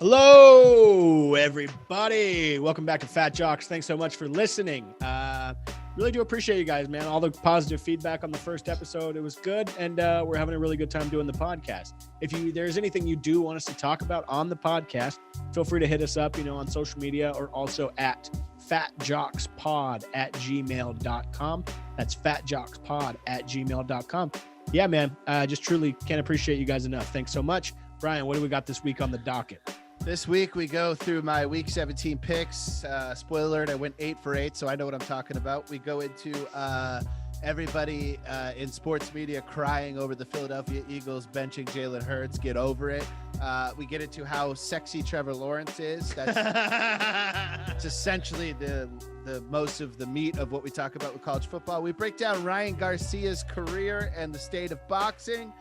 Hello, everybody. Welcome back to Fat Jocks. Thanks so much for listening. Really do appreciate you guys, man. All the positive feedback on the first episode, it was good, and we're having a really good time doing the podcast. If there's anything you do want us to talk about on the podcast, feel free to hit us up, on social media or also at fatjockspod@gmail.com. That's fatjockspod@gmail.com. Yeah, man. Just truly can't appreciate you guys enough. Thanks so much. Brian, what do we got this week on the docket? This week, we go through my Week 17 picks. Spoiler alert, I went 8 for 8, so I know what I'm talking about. We go into everybody in sports media crying over the Philadelphia Eagles benching Jalen Hurts. Get over it. We get into how sexy Trevor Lawrence is. It's essentially the most of the meat of what we talk about with college football. We break down Ryan Garcia's career and the state of boxing.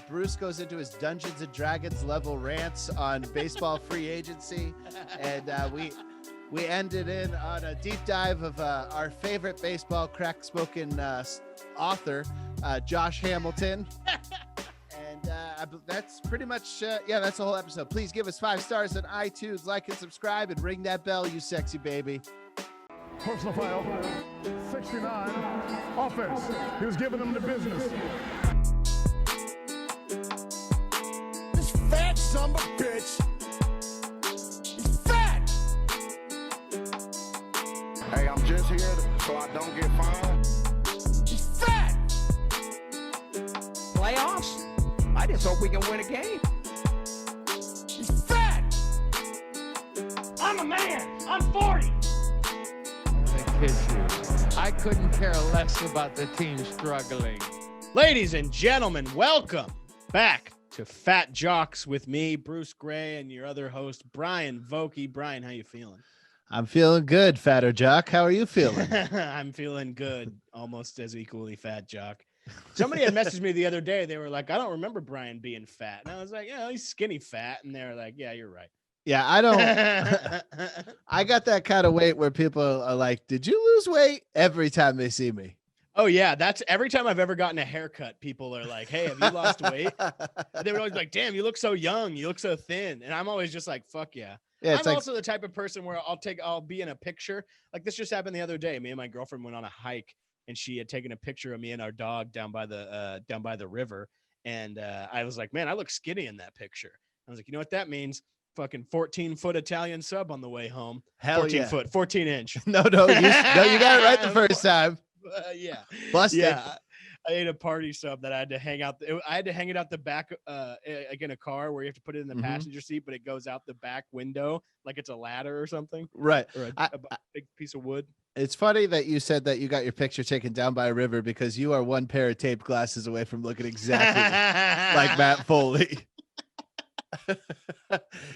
Bruce goes into his Dungeons and Dragons level rants on baseball free agency, and we ended in on a deep dive of our favorite baseball crack-spoken author, Josh Hamilton. And that's pretty much that's the whole episode. Please give us 5 stars on iTunes, like and subscribe, and ring that bell, you sexy baby. Personal foul, 69, offense. He was giving them the business. Fat son of a bitch. He's fat. Hey, I'm just here so I don't get fined. He's fat. Playoffs? I just hope we can win a game. He's fat. I'm a man. I'm 40. I'm gonna kiss you. I couldn't care less about the team struggling. Ladies and gentlemen, welcome back to Fat Jocks with me, Bruce Gray, and your other host, Brian Vokey. Brian, how you feeling? I'm feeling good, Fatter Jock. How are you feeling? I'm feeling good, almost as equally fat, Jock. Somebody had messaged me the other day. They were like, I don't remember Brian being fat. And I was like, yeah, he's skinny fat. And they were like, yeah, you're right. Yeah, I don't. I got that kind of weight where people are like, did you lose weight? Every time they see me. Oh, yeah. That's every time I've ever gotten a haircut, people are like, hey, have you lost weight? And they would always be like, damn, you look so young. You look so thin. And I'm always just like, fuck yeah. I'm also the type of person where I'll be in a picture. Like this just happened the other day. Me and my girlfriend went on a hike and she had taken a picture of me and our dog down by the river. And I was like, man, I look skinny in that picture. I was like, you know what that means? Fucking 14-foot Italian sub on the way home. Hell 14 yeah. foot, 14 inch. No, you got it right the first time. Yeah. Busted. Yeah. I ate a party sub that I had to hang out. I had to hang it out the back, like in a car where you have to put it in the passenger seat, but it goes out the back window like it's a ladder or something. Right. Or a big piece of wood. It's funny that you said that you got your picture taken down by a river because you are one pair of taped glasses away from looking exactly like Matt Foley.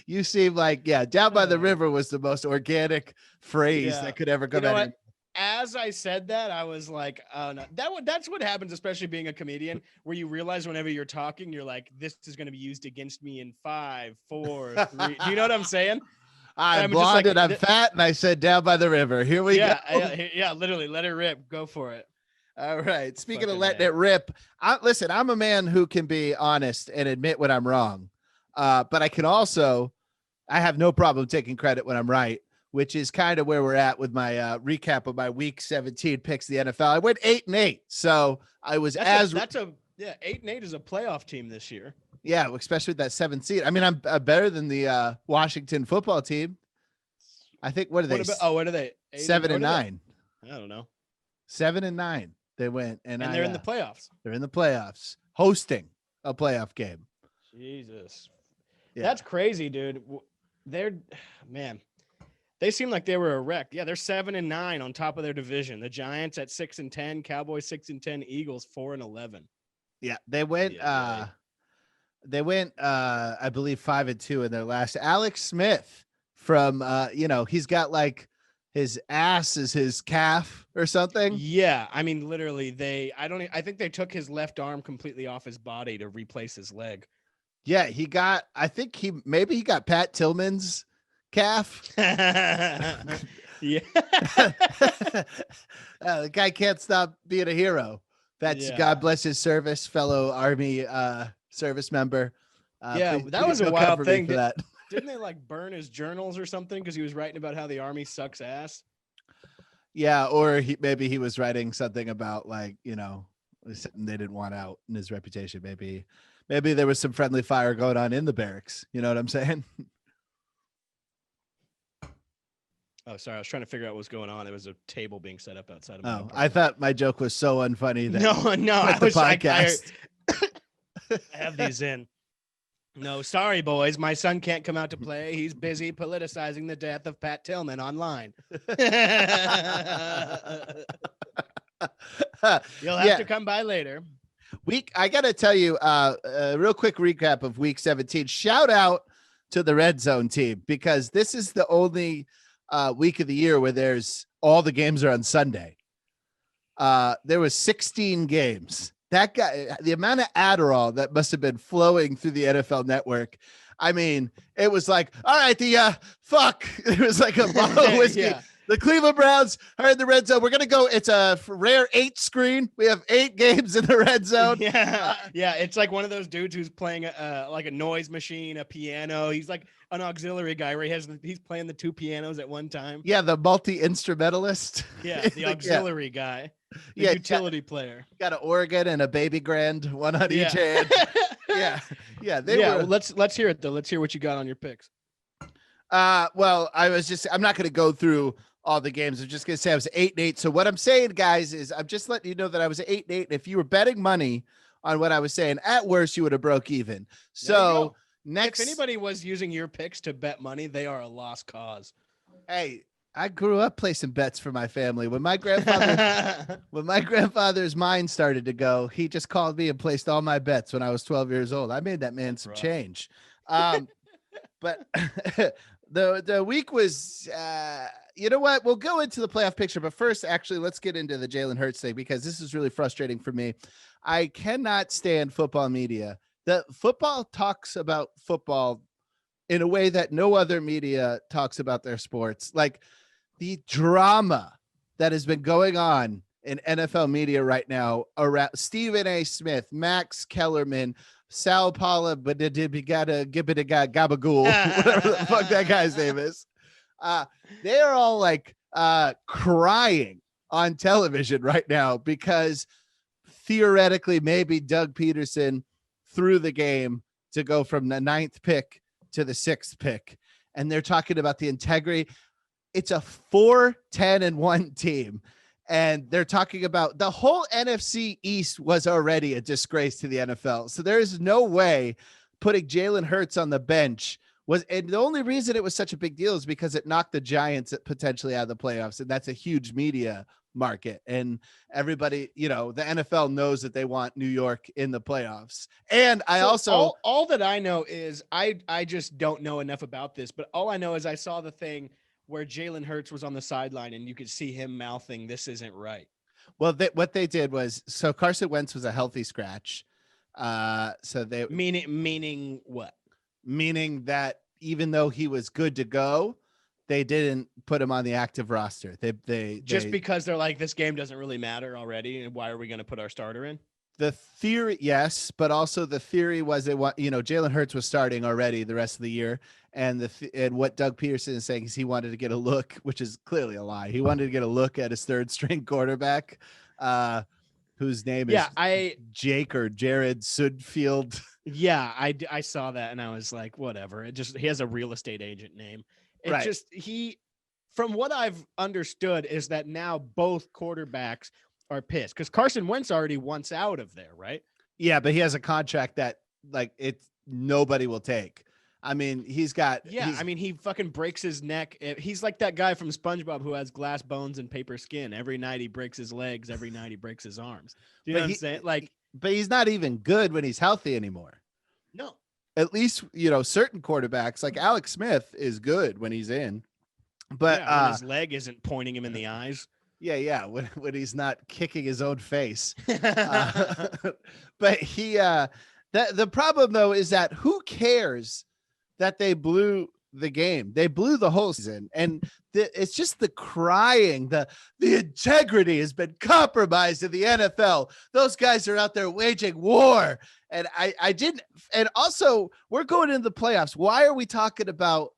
You seem like, down by the river was the most organic phrase that could ever come out. As I said that, I was like, oh no, that's what happens, especially being a comedian, where you realize whenever you're talking, you're like, this is going to be used against me in 5, 4, 3. Do you know what I'm saying? I'm blonde and I'm fat, and I said down by the river. Here we go. Yeah, literally, let it rip. Go for it. All right. Speaking of letting it rip, listen, I'm a man who can be honest and admit when I'm wrong. But I have no problem taking credit when I'm right, which is kind of where we're at with my recap of my Week 17 picks the NFL. I went 8-8, so I was 8-8 is a playoff team this year. Yeah, especially with that 7th seed. I mean, I'm better than the Washington football team. I think what are they? What are they? 7-9. I don't know. 7-9. They went and they're in the playoffs. They're in the playoffs, hosting a playoff game. Jesus, that's crazy, dude. They seem like they were a wreck. Yeah, they're 7-9 on top of their division. The Giants at 6-10, Cowboys 6-10, Eagles 4-11. Yeah, they went. I believe 5-2 in their last. Alex Smith from he's got like his ass is his calf or something. Yeah, I mean, literally, I think they took his left arm completely off his body to replace his leg. Yeah, he got Pat Tillman's calf. Yeah. The guy can't stop being a hero. That's God bless his service, fellow Army service member. That was a wild thing. Didn't they like burn his journals or something because he was writing about how the Army sucks ass? Yeah, or maybe he was writing something about like, something they didn't want out in his reputation. Maybe there was some friendly fire going on in the barracks. You know what I'm saying? Oh, sorry. I was trying to figure out what was going on. There was a table being set up outside of my apartment. I thought my joke was so unfunny that no. I was podcast. I have these in. No, sorry, boys. My son can't come out to play. He's busy politicizing the death of Pat Tillman online. You'll have to come by later. I got to tell you a real quick recap of week 17. Shout out to the Red Zone team, because this is the only week of the year where there's all the games are on Sunday. There was 16 games. That guy, the amount of Adderall that must have been flowing through the NFL Network. I mean, it was like, all right, fuck. It was like a bottle of whiskey. Yeah. The Cleveland Browns are in the red zone. We're going to go. It's a rare 8 screen. We have 8 games in the red zone. Yeah. It's like one of those dudes who's playing like a noise machine, a piano. He's like an auxiliary guy where he's playing the 2 pianos at one time. Yeah. The multi-instrumentalist. Yeah. The auxiliary guy. The utility player. Got an organ and a baby grand, one on each hand. Yeah. Well, let's hear it though. Let's hear what you got on your picks. Well, I'm not going to go through all the games. I'm just going to say I was 8-8. So what I'm saying, guys, is I'm just letting you know that I was 8-8. If you were betting money on what I was saying, at worst, you would have broke even. So next, if anybody was using your picks to bet money, they are a lost cause. Hey, I grew up placing bets for my family. When my grandfather's mind started to go, he just called me and placed all my bets when I was 12 years old. I made that man some change. But the week was, you know what? We'll go into the playoff picture, but first, actually, let's get into the Jalen Hurts thing, because this is really frustrating for me. I cannot stand football media. The football talks about football in a way that no other media talks about their sports. Like the drama that has been going on in NFL media right now around Stephen A. Smith, Max Kellerman, Sal Paula, but gabagool, whatever the fuck that guy's name is. They're all like crying on television right now because theoretically maybe Doug Peterson threw the game to go from the 9th pick to the 6th pick. And they're talking about the integrity. It's a 4-10-1 team. And they're talking about the whole NFC East was already a disgrace to the NFL. So there's no way putting Jalen Hurts on the bench and the only reason it was such a big deal is because it knocked the Giants potentially out of the playoffs. And that's a huge media market. And everybody, the NFL knows that they want New York in the playoffs. And all that I know is I just don't know enough about this, but all I know is I saw the thing where Jalen Hurts was on the sideline and you could see him mouthing, "This isn't right." Well, what they did was, so Carson Wentz was a healthy scratch. Meaning what? Meaning that even though he was good to go, they didn't put him on the active roster. They because they're like, this game doesn't really matter already, and why are we going to put our starter in? The theory, yes, but also the theory was Jalen Hurts was starting already the rest of the year, and what Doug Peterson is saying is he wanted to get a look, which is clearly a lie. He wanted to get a look at his 3rd string quarterback, whose name is Jake or Jared Sudfield. Yeah, I saw that and I was like, whatever. He has a real estate agent name. From what I've understood is that now both quarterbacks are pissed because Carson Wentz already wants out of there, right? Yeah, but he has a contract that nobody will take. I mean, he fucking breaks his neck. He's like that guy from SpongeBob who has glass bones and paper skin. Every night he breaks his legs. Every night he breaks his arms. Do you know what I'm saying? But he's not even good when he's healthy anymore. No. At least, certain quarterbacks like Alex Smith is good when he's in. But when his leg isn't pointing him in the eyes. Yeah. When he's not kicking his own face. But the problem though is that who cares that they blew the game. They blew the whole season. And it's just the crying, the integrity has been compromised in the NFL. Those guys are out there waging war. And I didn't. And also, we're going into the playoffs. Why are we talking about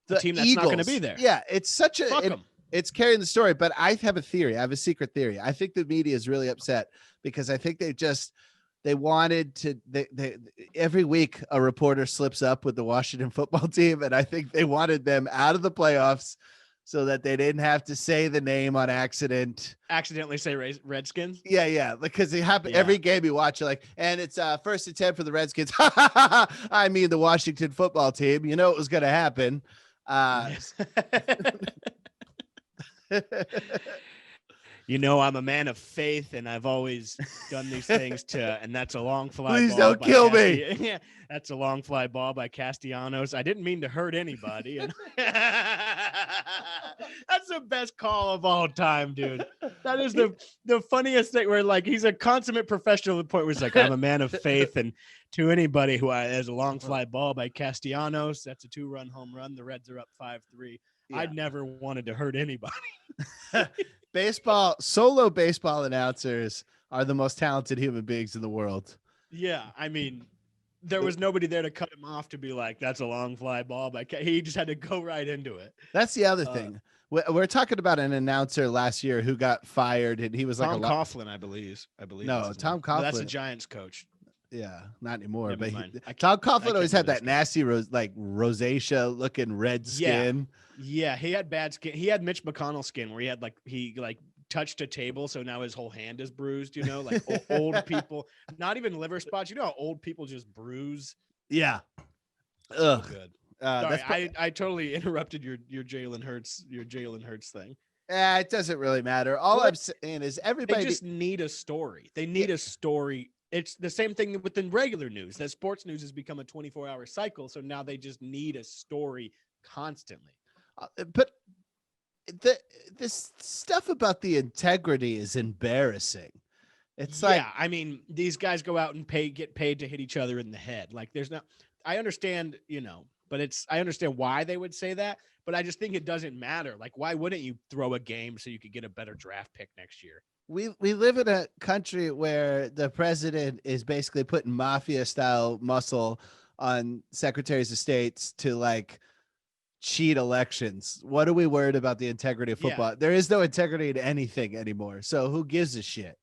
the team that's Eagles? not going to be there? Yeah, it's such a. Fuck 'em. It's carrying the story, but I have a theory. I have a secret theory. I think the media is really upset because I think they wanted to, they every week a reporter slips up with the Washington football team. And I think they wanted them out of the playoffs so that they didn't have to say the name on accident. Accidentally say Redskins. Yeah. Because it happened every game you watch. You're like, and it's 1st and 10 for the Redskins. I mean, the Washington football team, you know, it was going to happen. You know, I'm a man of faith, and I've always done these things and that's a long fly. Please ball don't by kill me. Yeah, that's a long fly ball by Castellanos. I didn't mean to hurt anybody. And that's the best call of all time, dude. That is the funniest thing where like he's a consummate professional to the point where he's like, I'm a man of faith, and to anybody who there's a long fly ball by Castellanos, that's a 2-run home run. The Reds are up 5-3. Yeah. I'd never wanted to hurt anybody. Solo baseball announcers are the most talented human beings in the world. Yeah, I mean, there was nobody there to cut him off to be like, that's a long fly ball. But he just had to go right into it. That's the other thing. We're talking about an announcer last year who got fired, and he was Tom Coughlin, I believe. No, Tom Coughlin. That's the Giants coach. Yeah, not anymore. Never but Tom Coughlin always had that nasty rosacea looking red skin. Yeah, he had bad skin. He had Mitch McConnell skin where he touched a table, so now his whole hand is bruised. You know, like old people, not even liver spots. You know how old people just bruise. Yeah. Ugh. Good. Sorry, I totally interrupted your Jalen Hurts thing. It doesn't really matter. All I'm saying is everybody just need a story. They need a story. It's the same thing within regular news. That sports news has become a 24-hour cycle, so now they just need a story constantly. But this stuff about the integrity is embarrassing. It's like, I mean, these guys go out and get paid to hit each other in the head. Like, I understand, but I understand why they would say that, but I just think it doesn't matter. Like, why wouldn't you throw a game so you could get a better draft pick next year? We live in a country where the president is basically putting mafia style muscle on secretaries of states to like cheat elections. What are we worried about the integrity of football? Yeah. There is no integrity in anything anymore. So who gives a shit?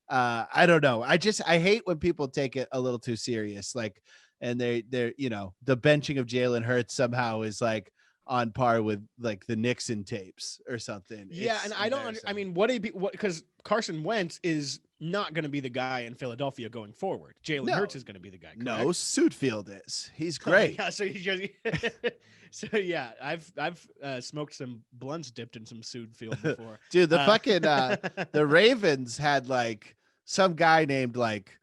I don't know. I hate when people take it a little too serious. Like, and they're, the benching of Jalen Hurts somehow is like on par with like the Nixon tapes or something. Yeah. And I don't, I mean, because Carson Wentz is not going to be the guy in Philadelphia going forward. Jalen Hurts is going to be the guy. Correct? No, Suitfield is. He's great. Yeah. So he's just, so yeah, I've smoked some blunts dipped in some Suitfield before. Dude, the fucking, the Ravens had like some guy named like,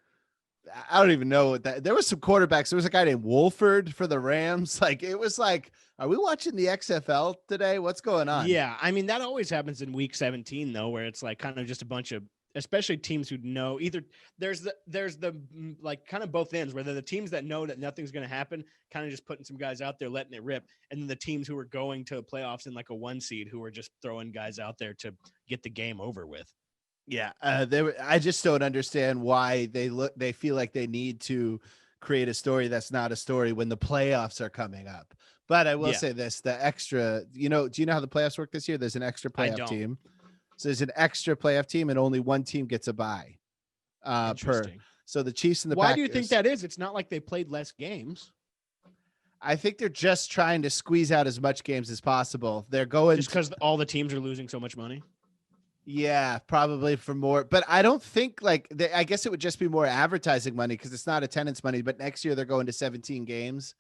I don't even know what that. There was some quarterbacks. There was a guy named Wolford for the Rams. Like, it was like, are we watching the XFL today? What's going on? Yeah, I mean, that always happens in week 17 though, where it's like kind of just a bunch of, especially teams who know either there's the like kind of both ends, where they're the teams that know that nothing's going to happen, kind of just putting some guys out there, letting it rip, and then the teams who are going to playoffs in like a 1 seed who are just throwing guys out there to get the game over with. Yeah, I just don't understand why they feel like they need to create a story that's not a story when the playoffs are coming up. But I will say this, the extra, do you know how the playoffs work this year? There's an extra playoff team. So there's an extra playoff team and only one team gets a bye per. So the Chiefs and the Why Packers, do you think that is? It's not like they played less games. I think they're just trying to squeeze out as much games as possible. They're going just because all the teams are losing so much money. Yeah, probably for more, but I don't think I guess it would just be more advertising money because it's not attendance money. But next year they're going to 17 games.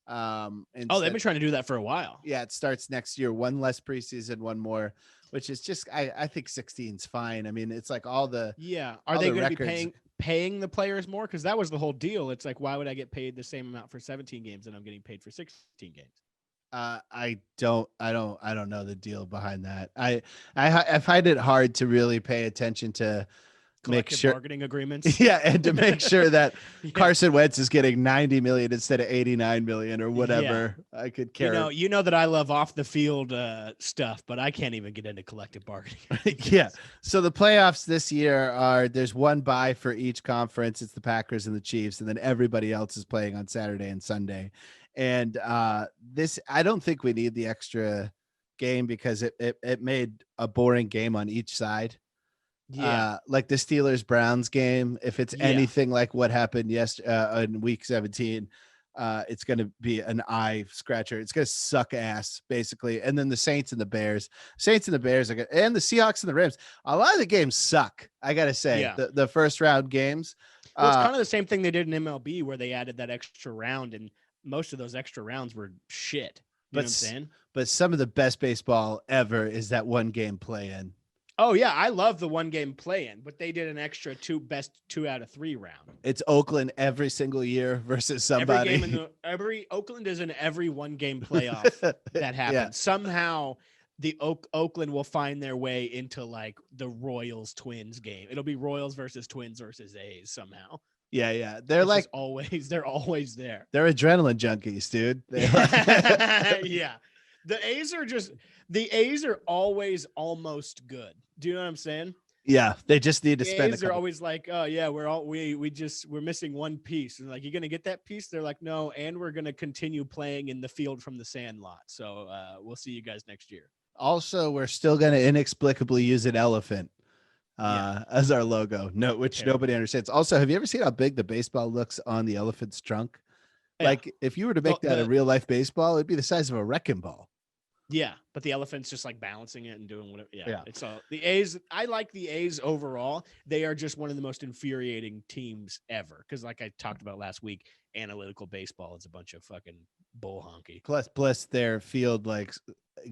They've been trying to do that for a while. Yeah, it starts next year. One less preseason, one more, which is just I think 16 is fine. I mean, it's like all the Are they going to be paying the players more? Because that was the whole deal. It's like, why would I get paid the same amount for 17 games and I'm getting paid for 16 games? I don't know the deal behind that. I find it hard to really pay attention to collective bargaining agreements. Yeah, and to make sure that Yeah. Carson Wentz is getting 90 million instead of 89 million or whatever. I could care. You know that I love off the field stuff, but I can't even get into collective bargaining. Yeah. So the playoffs this year there's one bye for each conference. It's the Packers and the Chiefs, and then everybody else is playing on Saturday and Sunday. And I don't think we need the extra game because it made a boring game on each side. Yeah. Like the Steelers Browns game, if it's anything like what happened in week 17, it's going to be an eye scratcher. It's going to suck ass basically. And then the Saints and the Bears are good. And the Seahawks and the Rams. A lot of the games suck. I got to say the first round games. Well, it's kind of the same thing they did in MLB where they added that extra round, and most of those extra rounds were shit. You know what I'm saying? But some of the best baseball ever is that one game play in. Oh yeah, I love the one game play-in, but they did an extra best 2 out of 3 round. It's Oakland every single year versus somebody. Every Oakland is in every one game playoff that happens. Yeah. Somehow the Oakland will find their way into like the Royals Twins game. It'll be Royals versus Twins versus A's somehow. Yeah. They're always there. They're adrenaline junkies, dude. Yeah. The A's are always almost good. Do you know what I'm saying? Yeah, they just need to spend. They're always like, oh yeah, we're missing one piece, and like, you're gonna get that piece. They're like, no, and we're gonna continue playing in the field from the Sandlot. So we'll see you guys next year. Also, we're still gonna inexplicably use an elephant as our logo. Which nobody understands. Also, have you ever seen how big the baseball looks on the elephant's trunk? Yeah. Like if you were to make that a real life baseball, it'd be the size of a wrecking ball. Yeah, but the elephant's just like balancing it and doing whatever. Yeah. It's all the A's. I like the A's overall. They are just one of the most infuriating teams ever. Because like I talked about last week, analytical baseball is a bunch of fucking bull honky. Plus their field like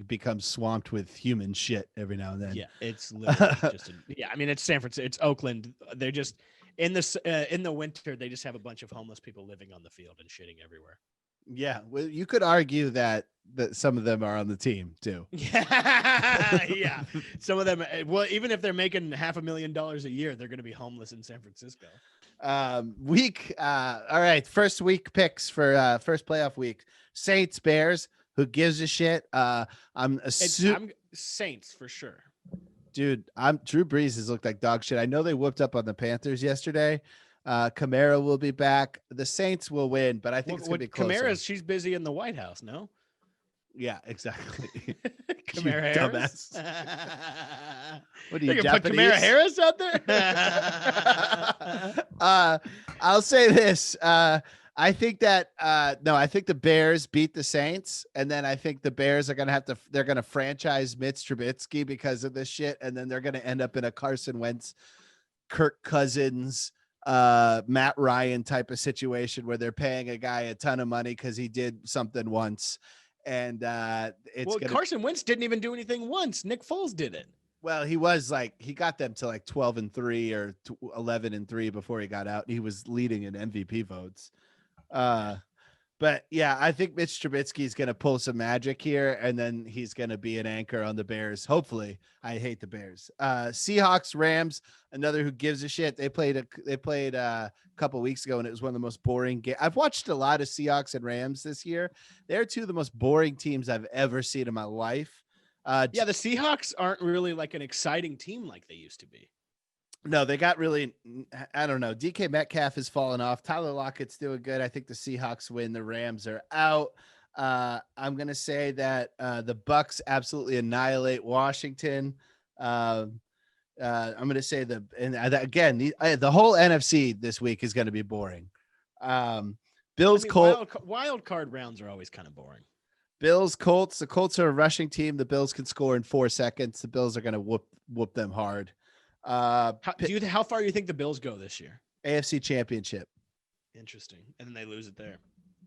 becomes swamped with human shit every now and then. Yeah, it's literally just. I mean, it's San Francisco. It's Oakland. They're just in the winter. They just have a bunch of homeless people living on the field and shitting everywhere. Yeah, well, you could argue that some of them are on the team too. Yeah, some of them. Well, even if they're making $500,000 a year, they're going to be homeless in San Francisco. All right, first week picks for first playoff week: Saints, Bears. Who gives a shit? I'm Saints for sure. Dude, Drew Brees has looked like dog shit. I know they whooped up on the Panthers yesterday. Kamara will be back. The Saints will win, but I think it's going to be closer. She's busy in the White House, no? Yeah, exactly. Kamara Harris. What are you, Japanese? Put Kamara Harris out there? I'll say this. I think that I think the Bears beat the Saints, and then I think the Bears are they're gonna franchise Mitch Trubisky because of this shit, and then they're gonna end up in a Carson Wentz, Kirk Cousins, Matt Ryan type of situation where they're paying a guy a ton of money because he did something once. And Carson Wentz didn't even do anything once. Nick Foles did it. Well, he got them to like 12-3 or 11-3 before he got out. He was leading in MVP votes. But yeah, I think Mitch Trubisky is going to pull some magic here, and then he's going to be an anchor on the Bears. Hopefully. I hate the Bears. Seahawks, Rams, another who gives a shit. They played a couple weeks ago, and it was one of the most boring games. I've watched a lot of Seahawks and Rams this year. They're two of the most boring teams I've ever seen in my life. The Seahawks aren't really like an exciting team like they used to be. No, they got really, I don't know. DK Metcalf has fallen off. Tyler Lockett's doing good. I think the Seahawks win. The Rams are out. I'm going to say that the Bucks absolutely annihilate Washington. I'm going to say the whole NFC this week is going to be boring. Bills, Colts. Wild card rounds are always kind of boring. Bills, Colts. The Colts are a rushing team. The Bills can score in 4 seconds. The Bills are going to whoop them hard. How far do you think the Bills go this year? AFC Championship. Interesting. And then they lose it there.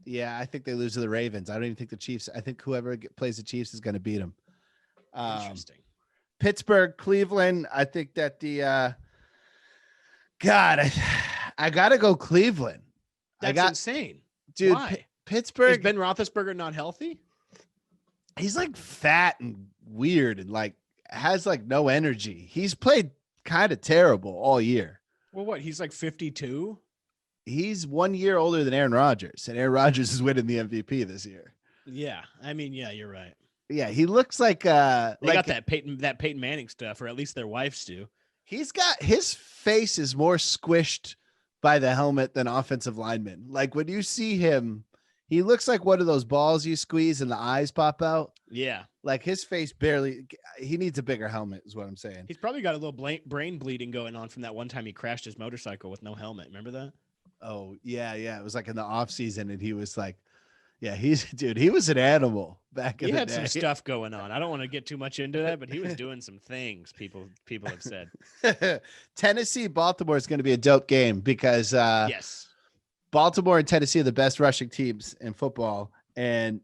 Yeah, I think they lose to the Ravens. I don't even think the Chiefs. I think whoever plays the Chiefs is going to beat them. Interesting. Pittsburgh, Cleveland. I think that the I got to go Cleveland. That's insane, dude. Why? Pittsburgh. Is Ben Roethlisberger not healthy? He's like fat and weird and like has like no energy. He's played kind of terrible all year. Well, what? He's like 52. He's 1 year older than Aaron Rodgers, and Aaron Rodgers is winning the MVP this year. Yeah, I mean, yeah, you're right. Yeah, he looks like they got that Peyton Manning stuff, or at least their wives do. He's got his face is more squished by the helmet than offensive linemen. Like when you see him, he looks like one of those balls you squeeze and the eyes pop out. Yeah. Like his face barely, he needs a bigger helmet is what I'm saying. He's probably got a little brain bleeding going on from that one time he crashed his motorcycle with no helmet. Remember that? Oh yeah. Yeah. It was like in the off season and he was like, yeah, he was an animal back in the day. He had some stuff going on. I don't want to get too much into that, but he was doing some things people have said. Tennessee, Baltimore is going to be a dope game because yes, Baltimore and Tennessee are the best rushing teams in football. And,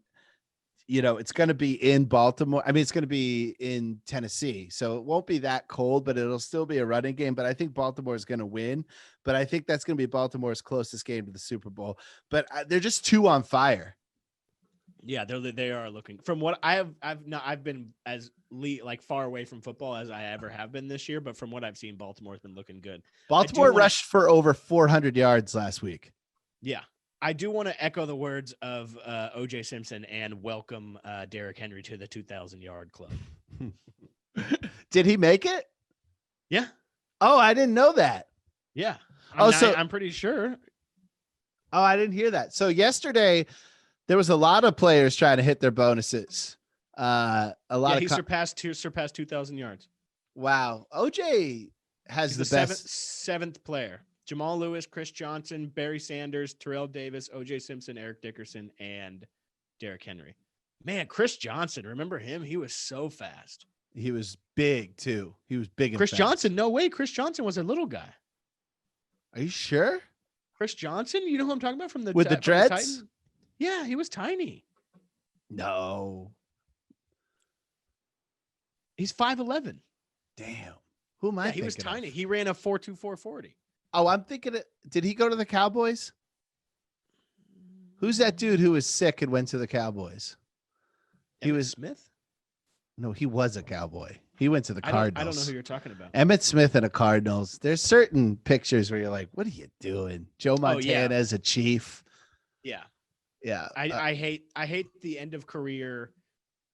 it's going to be in Baltimore. I mean, it's going to be in Tennessee. So it won't be that cold, but it'll still be a running game. But I think Baltimore is going to win. But I think that's going to be Baltimore's closest game to the Super Bowl. But they're just too on fire. Yeah, they are looking. From what I've been as far away from football as I ever have been this year, but from what I've seen, Baltimore's been looking good. Baltimore rushed for over 400 yards last week. Yeah, I do want to echo the words of O.J. Simpson and welcome Derrick Henry to the 2,000-yard club. Did he make it? Yeah. Oh, I didn't know that. Yeah. I'm pretty sure. Oh, I didn't hear that. So yesterday, there was a lot of players trying to hit their bonuses. He surpassed 2,000 yards. Wow. OJ has He's the best seventh player. Jamal Lewis, Chris Johnson, Barry Sanders, Terrell Davis, OJ Simpson, Eric Dickerson, and Derrick Henry. Man, Chris Johnson, remember him? He was so fast. He was big too. He was big. Chris Johnson, no way. Chris Johnson was a little guy. Are you sure? Chris Johnson, you know who I'm talking about from the dreads? Yeah, he was tiny. No. He's 5'11". Damn. Who am I thinking he was tiny. He ran a 4.24 40. Oh, I'm thinking did he go to the Cowboys? Who's that dude who was sick and went to the Cowboys? He was Smith? No, he was a Cowboy. He went to the Cardinals. I don't know who you're talking about. Emmitt Smith and the Cardinals. There's certain pictures where you're like, what are you doing? Joe Montana as a Chief. Yeah. Yeah. I hate the end of career.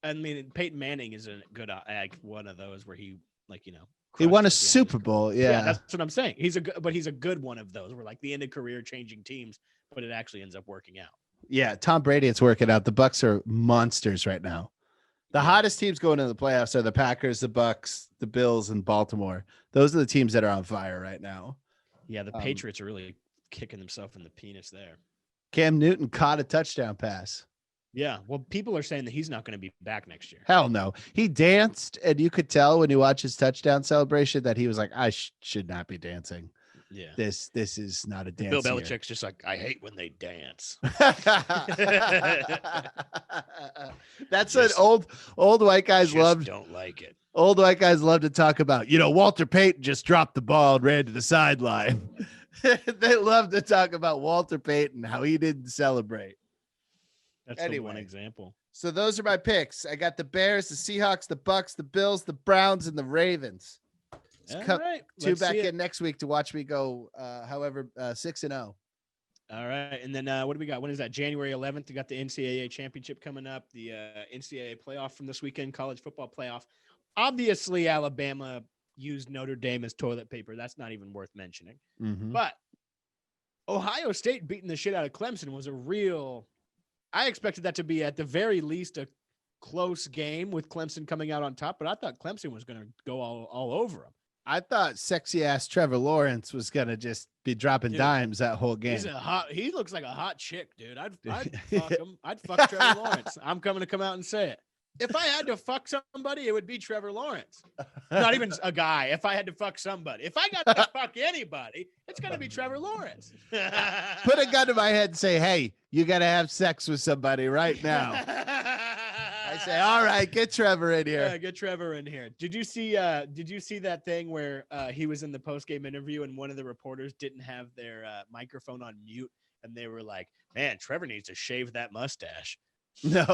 I mean, Peyton Manning is a good one of those where he he won a Super Bowl. Yeah. That's what I'm saying. He's a good one of those where the end of career changing teams, but it actually ends up working out. Yeah. Tom Brady, it's working out. The Bucs are monsters right now. The hottest teams going into the playoffs are the Packers, the Bucs, the Bills, and Baltimore. Those are the teams that are on fire right now. Yeah, the Patriots are really kicking themselves in the penis there. Cam Newton caught a touchdown pass. Yeah, well, people are saying that he's not going to be back next year. Hell no. He danced, and you could tell when you watch his touchdown celebration that he was like, I should not be dancing. Yeah. This is not a dance. Bill Belichick's just like, I hate when they dance. That's what old white guys love. Don't like it. Old white guys love to talk about, Walter Payton just dropped the ball and ran to the sideline. They love to talk about Walter Payton, how he didn't celebrate. That's the one example. So those are my picks. I got the Bears, the Seahawks, the Bucks, the Bills, the Browns, and the Ravens. Two back in next week to watch me go 6-0. All right. And then what do we got? When is that? January 11th. We got the NCAA championship coming up, the NCAA playoff from this weekend, college football playoff. Obviously, Alabama used Notre Dame as toilet paper. That's not even worth mentioning. Mm-hmm. But Ohio State beating the shit out of Clemson was I expected that to be at the very least a close game with Clemson coming out on top, but I thought Clemson was going to go all over them. I thought sexy ass Trevor Lawrence was gonna just be dropping dimes that whole game. He looks like a hot chick, dude. I'd fuck him. I'd fuck Trevor Lawrence. I'm coming to come out and say it. If I had to fuck somebody, it would be Trevor Lawrence. Not even a guy. If I had to fuck somebody, if I got to fuck anybody, it's gonna be Trevor Lawrence. Put a gun to my head and say, "Hey, you gotta have sex with somebody right now." I say, all right, get Trevor in here. Yeah, get Trevor in here. Did you see that thing where he was in the post-game interview and one of the reporters didn't have their microphone on mute and they were like, man, Trevor needs to shave that mustache. No.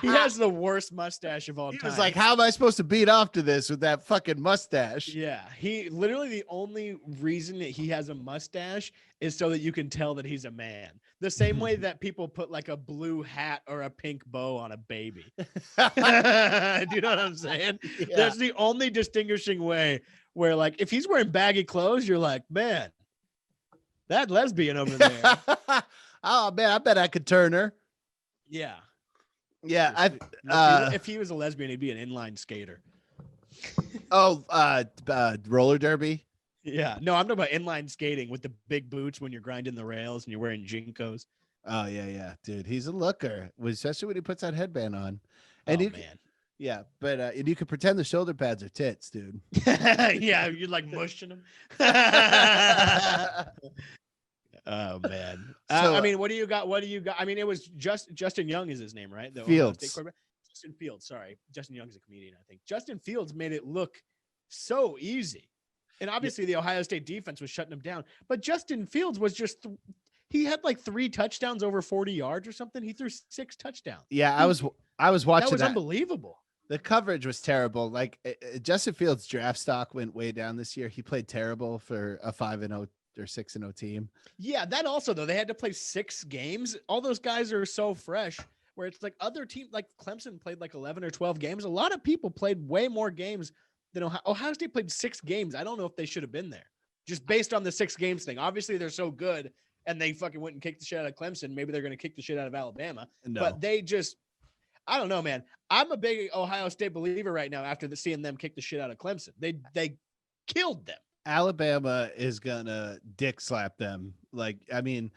He has the worst mustache of all time. He was like, how am I supposed to beat off to this with that fucking mustache? Yeah, he literally, the only reason that he has a mustache is so that you can tell that he's a man. The same way that people put like a blue hat or a pink bow on a baby. Do you know what I'm saying? Yeah. That's the only distinguishing way where, like, if he's wearing baggy clothes, you're like, man, that lesbian over there. Oh man, I bet I could turn her. Yeah. Yeah. If he was a lesbian, he'd be an inline skater. Roller derby. Yeah. No, I'm talking about inline skating with the big boots when you're grinding the rails and you're wearing Jinkos. Oh yeah, dude. He's a looker, especially when he puts that headband on. And man. Yeah, but and you can pretend the shoulder pads are tits, dude. Yeah, you're like mushing them. Oh man. So, I mean, what do you got? I mean, it was Justin Young is his name, right? The Fields. Ohio State quarterback. Justin Fields. Sorry, Justin Young is a comedian, I think. Justin Fields made it look so easy, and obviously the Ohio State defense was shutting him down. But Justin Fields was just he had like 3 touchdowns over 40 yards or something. He threw 6 touchdowns. Yeah, I was watching that. Was unbelievable. The coverage was terrible. Like Justin Fields' draft stock went way down this year. He played terrible for a 5-0 or 6-0 team. Yeah, that also though, they had to play 6 games. All those guys are so fresh. Where it's like other teams, like Clemson played like 11 or 12 games. A lot of people played way more games than Ohio State played 6 games. I don't know if they should have been there, just based on the 6 games thing. Obviously, they're so good, and they fucking went and kicked the shit out of Clemson. Maybe they're going to kick the shit out of Alabama. No. But they just, I don't know, man. I'm a big Ohio State believer right now after seeing them kick the shit out of Clemson. They killed them. Alabama is gonna dick slap them. Like, I mean,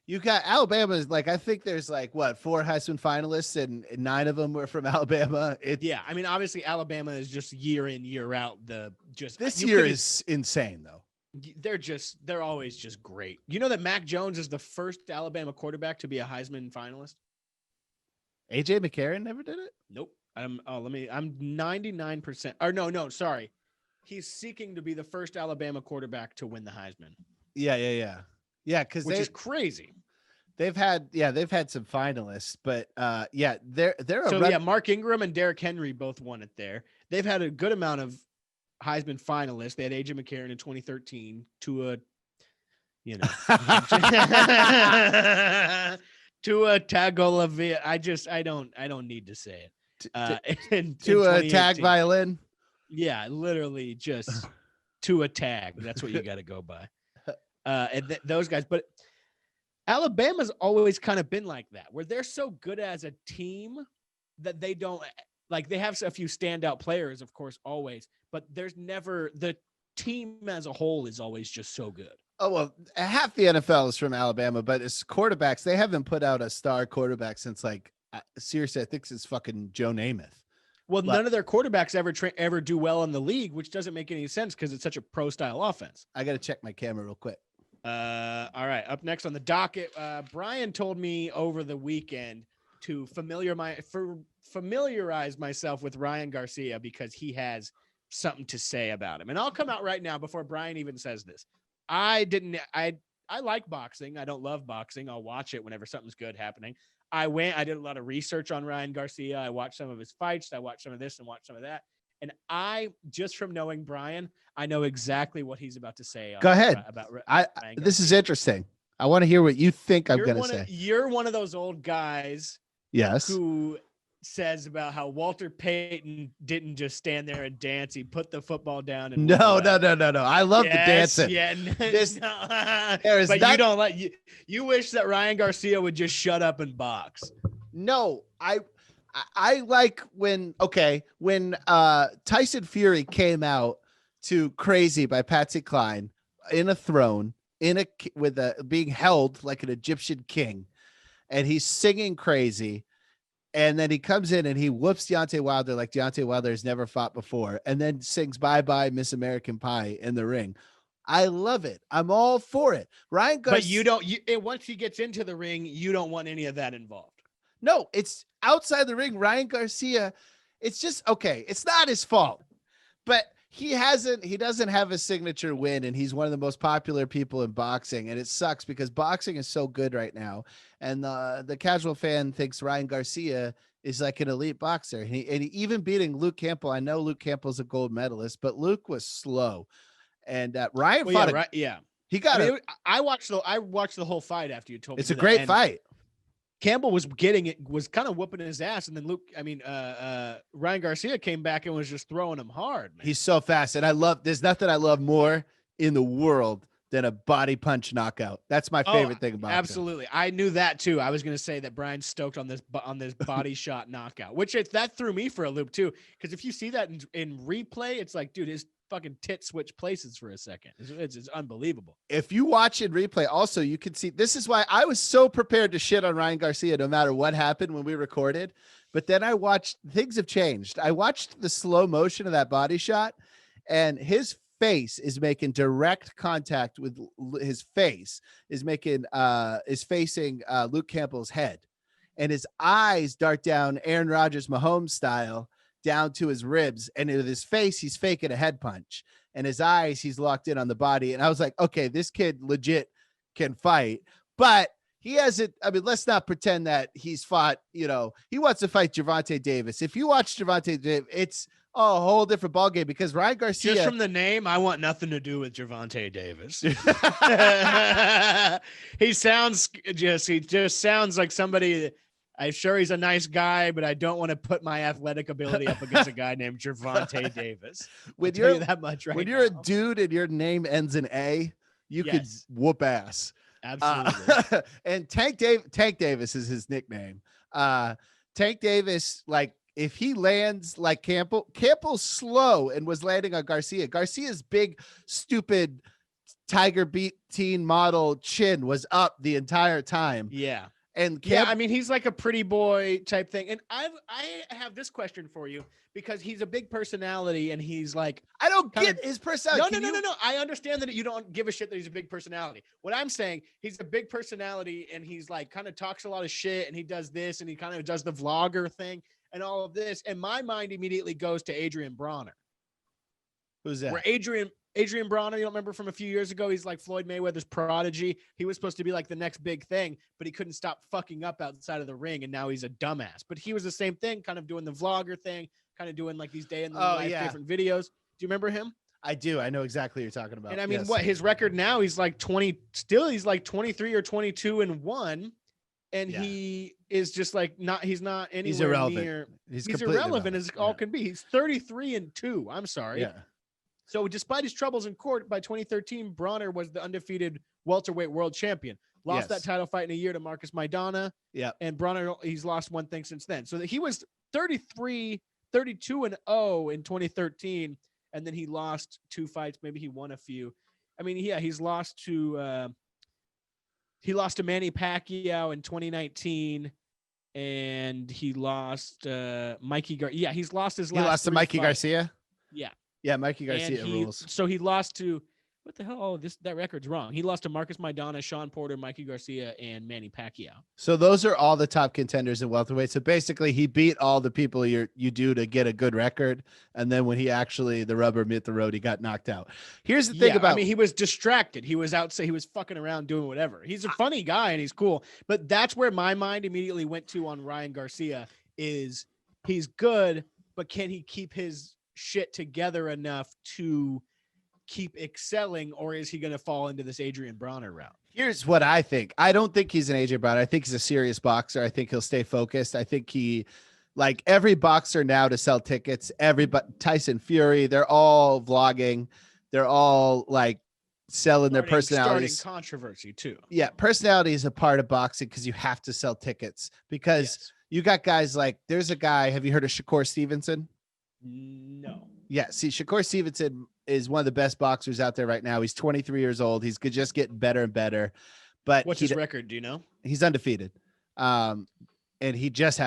you got Alabama's like, I think there's like 4 Heisman finalists and 9 of them were from Alabama. Yeah, I mean, obviously Alabama is just year in, year out. This year is insane though. They're always just great. You know that Mac Jones is the first Alabama quarterback to be a Heisman finalist? AJ McCarron never did it? Nope. I'm 99%. Or no, sorry. He's seeking to be the first Alabama quarterback to win the Heisman. Yeah. Because which is crazy. They've had some finalists, but Mark Ingram and Derrick Henry both won it there. They've had a good amount of Heisman finalists. They had AJ McCarron in 2013 to a Tagovailoa. I don't need to say it. To a tag violin. Yeah, literally just to a tag. That's what you got to go by. And those guys, but Alabama's always kind of been like that, where they're so good as a team that they don't like. They have a few standout players, of course, always, but there's never the team as a whole is always just so good. Oh, well, half the NFL is from Alabama, but as quarterbacks, they haven't put out a star quarterback since seriously, I think it's fucking Joe Namath. Well, none of their quarterbacks ever do well in the league, which doesn't make any sense because it's such a pro style offense. I got to check my camera real quick. All right. Up next on the docket, Brian told me over the weekend to familiarize myself with Ryan Garcia because he has something to say about him. And I'll come out right now before Brian even says this. I like boxing. I don't love boxing. I'll watch it whenever something's good happening. I did a lot of research on Ryan Garcia. I watched some of his fights. I watched some of this and watched some of that. And just from knowing Brian, I know exactly what he's about to say. Go ahead. About this is interesting. I want to hear what you think I'm going to say. You're one of those old guys. Yes. Who says about how Walter Payton didn't just stand there and dance. He put the football down. And no. I love the dancing. Yeah. But you don't like you wish that Ryan Garcia would just shut up and box. No, I like when Tyson Fury came out to Crazy by Patsy Cline in a throne being held like an Egyptian king, and he's singing Crazy. And then he comes in and he whoops Deontay Wilder like Deontay Wilder has never fought before, and then sings Bye Bye Miss American Pie in the ring. I love it. I'm all for it. Ryan Garcia. But once he gets into the ring, you don't want any of that involved. No, it's outside the ring. Ryan Garcia, it's just okay. It's not his fault, but he doesn't have a signature win, and he's one of the most popular people in boxing, and it sucks because boxing is so good right now, and the casual fan thinks Ryan Garcia is like an elite boxer, and he even beating Luke Campbell. I know Luke Campbell's a gold medalist, but Luke was slow, and Ryan fought he got I watched the whole fight after you told me. It's a great fight. Campbell was kind of whooping his ass, and then Ryan Garcia came back and was just throwing him hard, man. He's so fast, and there's nothing I love more in the world than a body punch knockout. That's my favorite thing about absolutely. I knew that too. I was going to say that Brian's stoked on this body shot knockout, that threw me for a loop too. Because if you see that in replay, it's like, dude, his fucking tit switch places for a second. It's unbelievable. If you watch in replay, also you can see, this is why I was so prepared to shit on Ryan Garcia no matter what happened when we recorded. But then I watched, things have changed. I watched the slow motion of that body shot, and his face is making direct contact with his face is facing Luke Campbell's head, and his eyes dart down Aaron Rodgers Mahomes style down to his ribs, and with his face he's faking a head punch, and his eyes he's locked in on the body. And I was like, okay, this kid legit can fight, but he hasn't. I mean, let's not pretend that he's fought, he wants to fight Gervonta Davis. If you watch Gervonta Davis, it's a whole different ballgame, because Ryan Garcia, just from the name, I want nothing to do with Gervonta Davis. he just sounds like somebody. I'm sure he's a nice guy, but I don't want to put my athletic ability up against a guy named Gervonta Davis. When you're that much right when you're a dude and your name ends in A, you could whoop ass. Absolutely. And Tank Davis is his nickname. Tank Davis, like, if he lands like Campbell's slow and was landing on Garcia. Garcia's big, stupid Tiger Beat teen model chin was up the entire time. Yeah. And I mean, he's like a pretty boy type thing. And I have this question for you, because he's a big personality, and he's like, I don't get his personality. No. I understand that you don't give a shit that he's a big personality. What I'm saying, he's a big personality, and he's like kind of talks a lot of shit, and he does this, and he kind of does the vlogger thing and all of this. And my mind immediately goes to Adrian Bronner. Who's that? Where Adrian Bronner, you don't remember from a few years ago? He's like Floyd Mayweather's prodigy. He was supposed to be like the next big thing, but he couldn't stop fucking up outside of the ring, and now he's a dumbass. But he was the same thing, kind of doing the vlogger thing, kind of doing like these day in the life different videos. Do you remember him? I do. I know exactly what you're talking about. And I mean, what his record now? He's like he's like 23 or 22-1. And he is just like he's not anywhere he's irrelevant. Near. He's irrelevant as all can be. He's 33-2. I'm sorry. Yeah. So despite his troubles in court, by 2013, Bronner was the undefeated welterweight world champion. Lost that title fight in a year to Marcus Maidana. Yeah. And Bronner, he's lost one thing since then. So he was 32-0 in 2013. And then he lost 2 fights. Maybe he won a few. I mean, he's lost to Manny Pacquiao in 2019. And he lost Mikey Garcia. Yeah, he's lost his last. He lost to Mikey Garcia? Yeah. Yeah, Mikey Garcia rules. So he lost to, what the hell? Oh, that record's wrong. He lost to Marcus Maidana, Sean Porter, Mikey Garcia, and Manny Pacquiao. So those are all the top contenders in welterweight. So basically, he beat all the people you do to get a good record, and then when the rubber met the road, he got knocked out. Here's the thing about. I mean, he was distracted. He was he was fucking around doing whatever. He's a funny guy and he's cool, but that's where my mind immediately went to on Ryan Garcia. Is he's good, but can he keep his shit together enough to keep excelling, or is he going to fall into this Adrian Bronner route? Here's what I think. I don't think he's an Adrian Bronner. I think he's a serious boxer. I think he'll stay focused. I think he, like every boxer now to sell tickets, Tyson Fury, they're all vlogging. They're all like selling their personalities. Starting controversy too. Yeah. Personality is a part of boxing because you have to sell tickets, because you got guys like, there's a guy, have you heard of Shakur Stevenson? No. Yeah. See, Shakur Stevenson is one of the best boxers out there right now. He's 23 years old. He's just getting better and better. But what's his record? Do you know? He's undefeated. And he just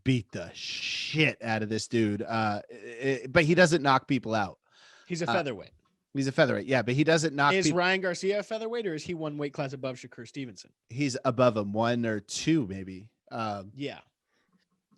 beat the shit out of this dude. But he doesn't knock people out. He's a featherweight. He's a featherweight. Yeah, but he doesn't knock. Is Ryan Garcia a featherweight, or is he one weight class above Shakur Stevenson? He's above him, 1 or 2 maybe. Yeah.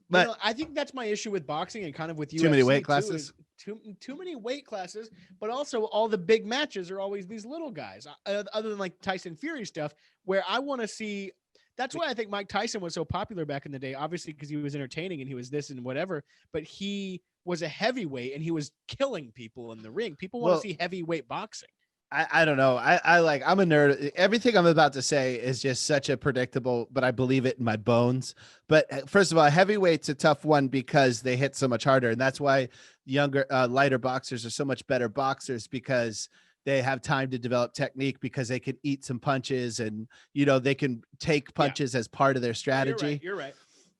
But I think that's my issue with boxing, and kind of with you. Too many weight classes. too many weight classes, but also all the big matches are always these little guys, other than like Tyson Fury stuff, where I want to see. That's why I think Mike Tyson was so popular back in the day, obviously because he was entertaining and he was this and whatever, but he was a heavyweight and he was killing people in the ring. People want to see heavyweight boxing. I don't know. I'm a nerd. Everything I'm about to say is just such a predictable, but I believe it in my bones. But first of all, heavyweight's a tough one because they hit so much harder. And that's why younger, lighter boxers are so much better boxers, because they have time to develop technique, because they can eat some punches and, they can take punches as part of their strategy. You're right.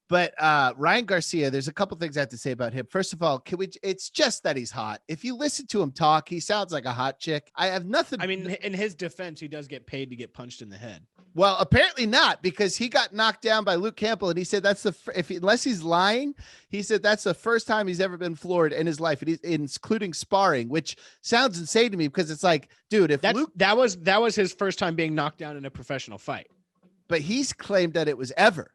But Ryan Garcia, there's a couple things I have to say about him. First of all, it's just that he's hot. If you listen to him talk, he sounds like a hot chick. I have nothing. I mean, in his defense, he does get paid to get punched in the head. Well, apparently not, because he got knocked down by Luke Campbell, and he said unless he's lying, he said that's the first time he's ever been floored in his life, including sparring, which sounds insane to me, because it's like, dude, if Luke, that was his first time being knocked down in a professional fight. But he's claimed that it was ever.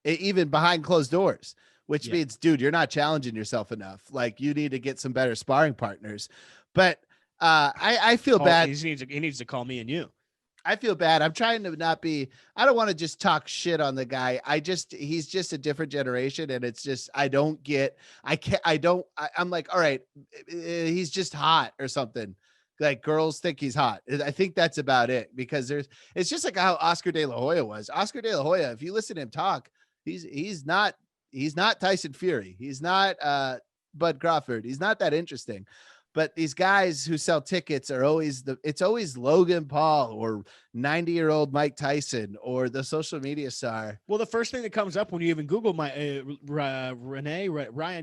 Even behind closed doors, which means, dude, you're not challenging yourself enough. Like, you need to get some better sparring partners. But I feel bad. He needs to call me and you. I feel bad. I'm trying to not be, I don't want to just talk shit on the guy. He's just a different generation. And it's just, I'm like, all right, he's just hot or something. Like, girls think he's hot. I think that's about it, because it's just like how Oscar De La Hoya was. Oscar De La Hoya, if you listen to him talk, he's not Tyson Fury. He's not Bud Crawford. He's not that interesting. But these guys who sell tickets are it's always Logan Paul or 90-year-old Mike Tyson or the social media star. Well, the first thing that comes up when you even Google Ryan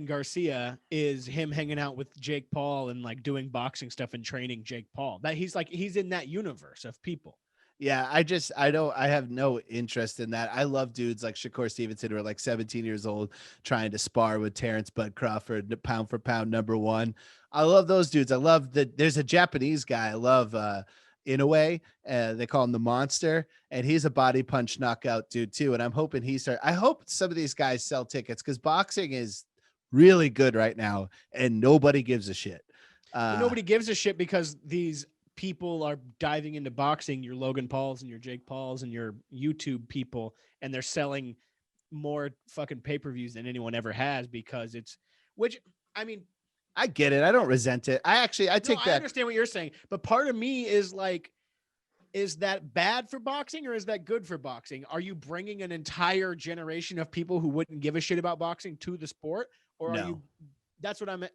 Garcia is him hanging out with Jake Paul and like doing boxing stuff and training Jake Paul. That he's in that universe of people. Yeah, I have no interest in that. I love dudes like Shakur Stevenson who are like 17 years old trying to spar with Terrence Bud Crawford, pound for pound #1. I love those dudes. I love there's a Japanese guy I love, Inoue. They call him the Monster, and he's a body punch knockout dude too. And I'm hoping I hope some of these guys sell tickets, because boxing is really good right now and nobody gives a shit. Nobody gives a shit because these people are diving into boxing, your Logan Pauls and your Jake Pauls and your YouTube people, and they're selling more fucking pay-per-views than anyone ever has, because I mean, I get it. I don't resent it. I understand what you're saying, but part of me is like, is that bad for boxing or is that good for boxing? Are you bringing an entire generation of people who wouldn't give a shit about boxing to the sport, or are you? That's what I'm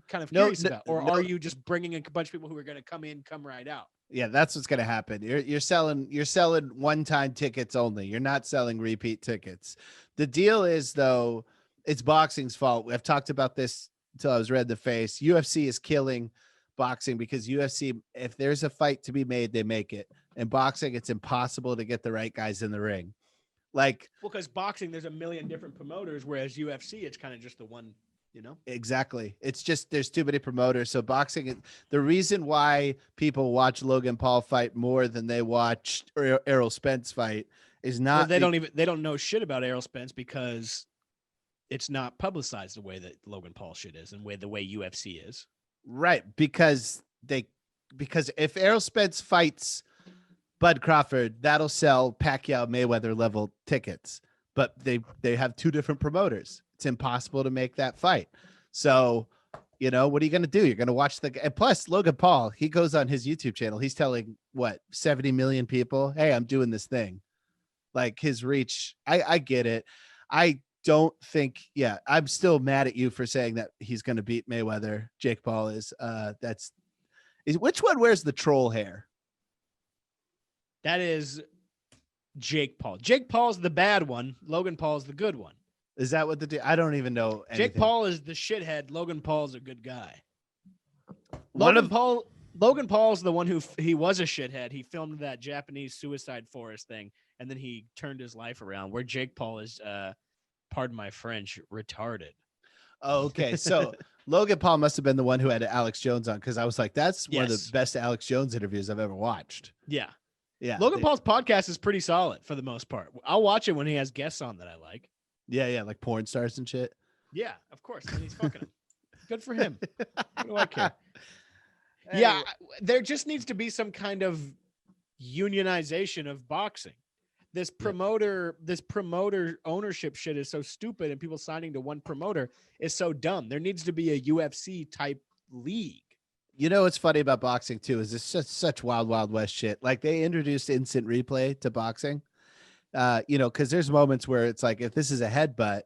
kind of curious about. Or are you just bringing a bunch of people who are going to come right out? Yeah, that's what's going to happen. You're selling one-time tickets only. You're not selling repeat tickets. The deal is, though, it's boxing's fault. I've talked about this until I was red in the face. UFC is killing boxing, because UFC, if there's a fight to be made, they make it. In boxing, it's impossible to get the right guys in the ring. Like, well, because boxing, there's a million different promoters, whereas UFC, it's kind of just the one. Exactly. It's just, there's too many promoters. So boxing, the reason why people watch Logan Paul fight more than they watch Errol Spence fight is not, they don't know shit about Errol Spence, because it's not publicized the way that Logan Paul shit is and the way UFC is. Right. Because if Errol Spence fights Bud Crawford, that'll sell Pacquiao Mayweather level tickets, but they have two different promoters. It's impossible to make that fight. So, what are you going to do? You're going to watch and plus Logan Paul, he goes on his YouTube channel. He's telling 70 million people, hey, I'm doing this thing. Like, his reach. I get it. I don't think, I'm still mad at you for saying that he's going to beat Mayweather. Jake Paul is, which one wears the troll hair? That is Jake Paul. Jake Paul's the bad one. Logan Paul's the good one. Is that what I don't even know anything. Jake Paul is the shithead. Logan Paul's a good guy. Logan Paul's the one he was a shithead. He filmed that Japanese suicide forest thing, and then he turned his life around, where Jake Paul is, pardon my French, retarded. Oh, okay. So Logan Paul must have been the one who had Alex Jones on, because I was like, that's one of the best Alex Jones interviews I've ever watched. Yeah. Yeah. Logan Paul's podcast is pretty solid for the most part. I'll watch it when he has guests on that I like. Yeah, like porn stars and shit. Yeah, of course. And he's fucking them. Good for him. What do I care? Hey. Yeah, there just needs to be some kind of unionization of boxing. This promoter ownership shit is so stupid, and people signing to one promoter is so dumb. There needs to be a UFC type league. You know what's funny about boxing too is it's just such wild, wild west shit. Like they introduced instant replay to boxing. Because there's moments where it's like if this is a headbutt,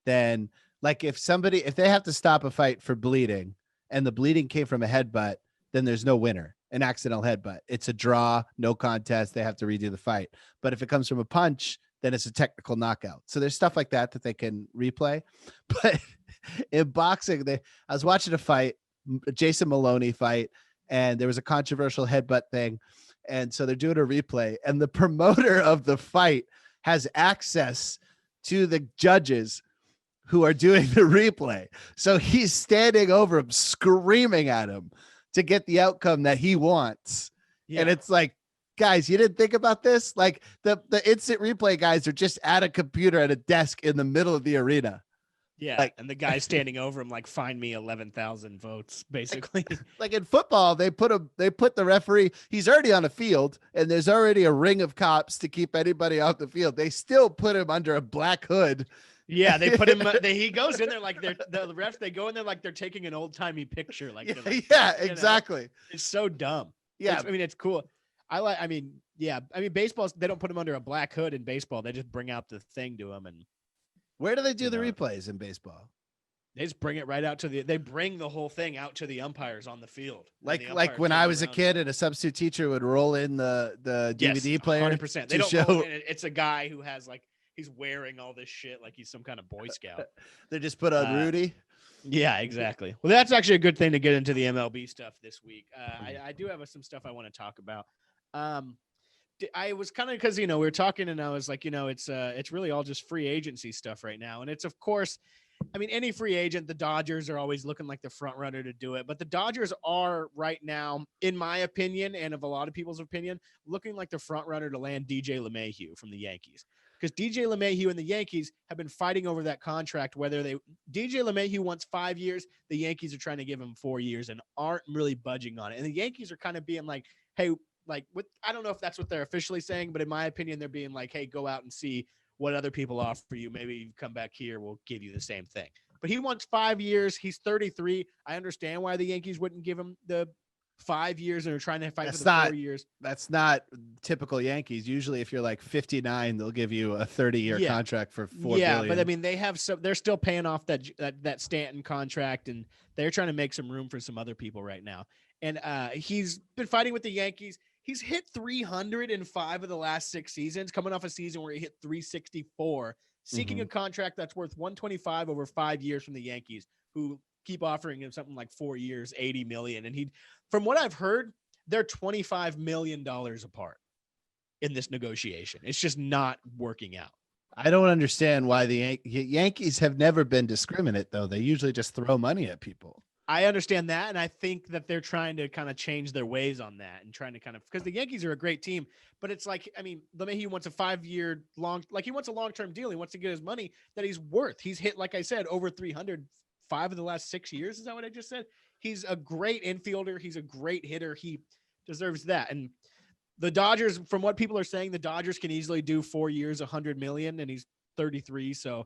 then like if they have to stop a fight for bleeding and the bleeding came from a headbutt, then there's no winner. An accidental headbutt. It's a draw, no contest. They have to redo the fight. But if it comes from a punch, then it's a technical knockout. So there's stuff like that they can replay. But in boxing, I was watching a fight, Jason Maloney fight, and there was a controversial headbutt thing. And so they're doing a replay, and the promoter of the fight has access to the judges who are doing the replay. So he's standing over him, screaming at him to get the outcome that he wants. Yeah. And it's like, guys, you didn't think about this? Like the instant replay guys are just at a computer at a desk in the middle of the arena. Yeah, and the guy standing over him, like, find me 11,000 votes, basically. Like in football, they put the referee. He's already on a field, and there's already a ring of cops to keep anybody off the field. They still put him under a black hood. Yeah, they put him. He goes in there like the refs. They go in there like they're taking an old timey picture. Like exactly. It's so dumb. Yeah, it's cool. Baseball. They don't put him under a black hood in baseball. They just bring out the thing to him and. Where do they do the replays in baseball? They just bring it right out they bring the whole thing out to the umpires on the field. Like when I was a kid and a substitute teacher would roll in the DVD player. 100%. They don't roll in it. It's a guy who has he's wearing all this shit like he's some kind of Boy Scout. They just put on Rudy. Yeah, exactly. Well, that's actually a good thing to get into the MLB stuff this week. I do have some stuff I want to talk about. I was kind of because we were talking and I was like, it's really all just free agency stuff right now, and it's of course, any free agent, the Dodgers are always looking like the front runner to do it, but the Dodgers are right now, in my opinion, and of a lot of people's opinion, looking like the front runner to land DJ LeMahieu from the Yankees, because DJ LeMahieu and the Yankees have been fighting over that contract. DJ LeMahieu wants 5 years, the Yankees are trying to give him 4 years and aren't really budging on it, and the Yankees are kind of being like, hey. I don't know if that's what they're officially saying, but in my opinion, they're being like, hey, go out and see what other people offer you. Maybe you come back here. We'll give you the same thing. But he wants 5 years. He's 33. I understand why the Yankees wouldn't give him the 5 years and are trying to fight for the 4 years. That's not typical Yankees. Usually if you're like 59, they'll give you a 30-year contract for $4 billion. Yeah, but they have they're still paying off that Stanton contract, and they're trying to make some room for some other people right now. And he's been fighting with the Yankees. He's hit 300 in 5 of the last 6 seasons, coming off a season where he hit 364, seeking a contract that's worth $125 over 5 years from the Yankees, who keep offering him something like 4 years, $80 million. And from what I've heard, they're $25 million apart in this negotiation. It's just not working out. I don't understand why the Yankees have never been discriminate, though. They usually just throw money at people. I understand that, and I think that they're trying to kind of change their ways on that and trying to because the Yankees are a great team, but it's like, LeMahieu wants a 5-year he wants a long-term deal. He wants to get his money that he's worth. He's hit, like I said, over 300 5 of the last 6 years. Is that what I just said? He's a great infielder. He's a great hitter. He deserves that. And the Dodgers, from what people are saying, the Dodgers can easily do 4 years, $100 million, and he's 33. So,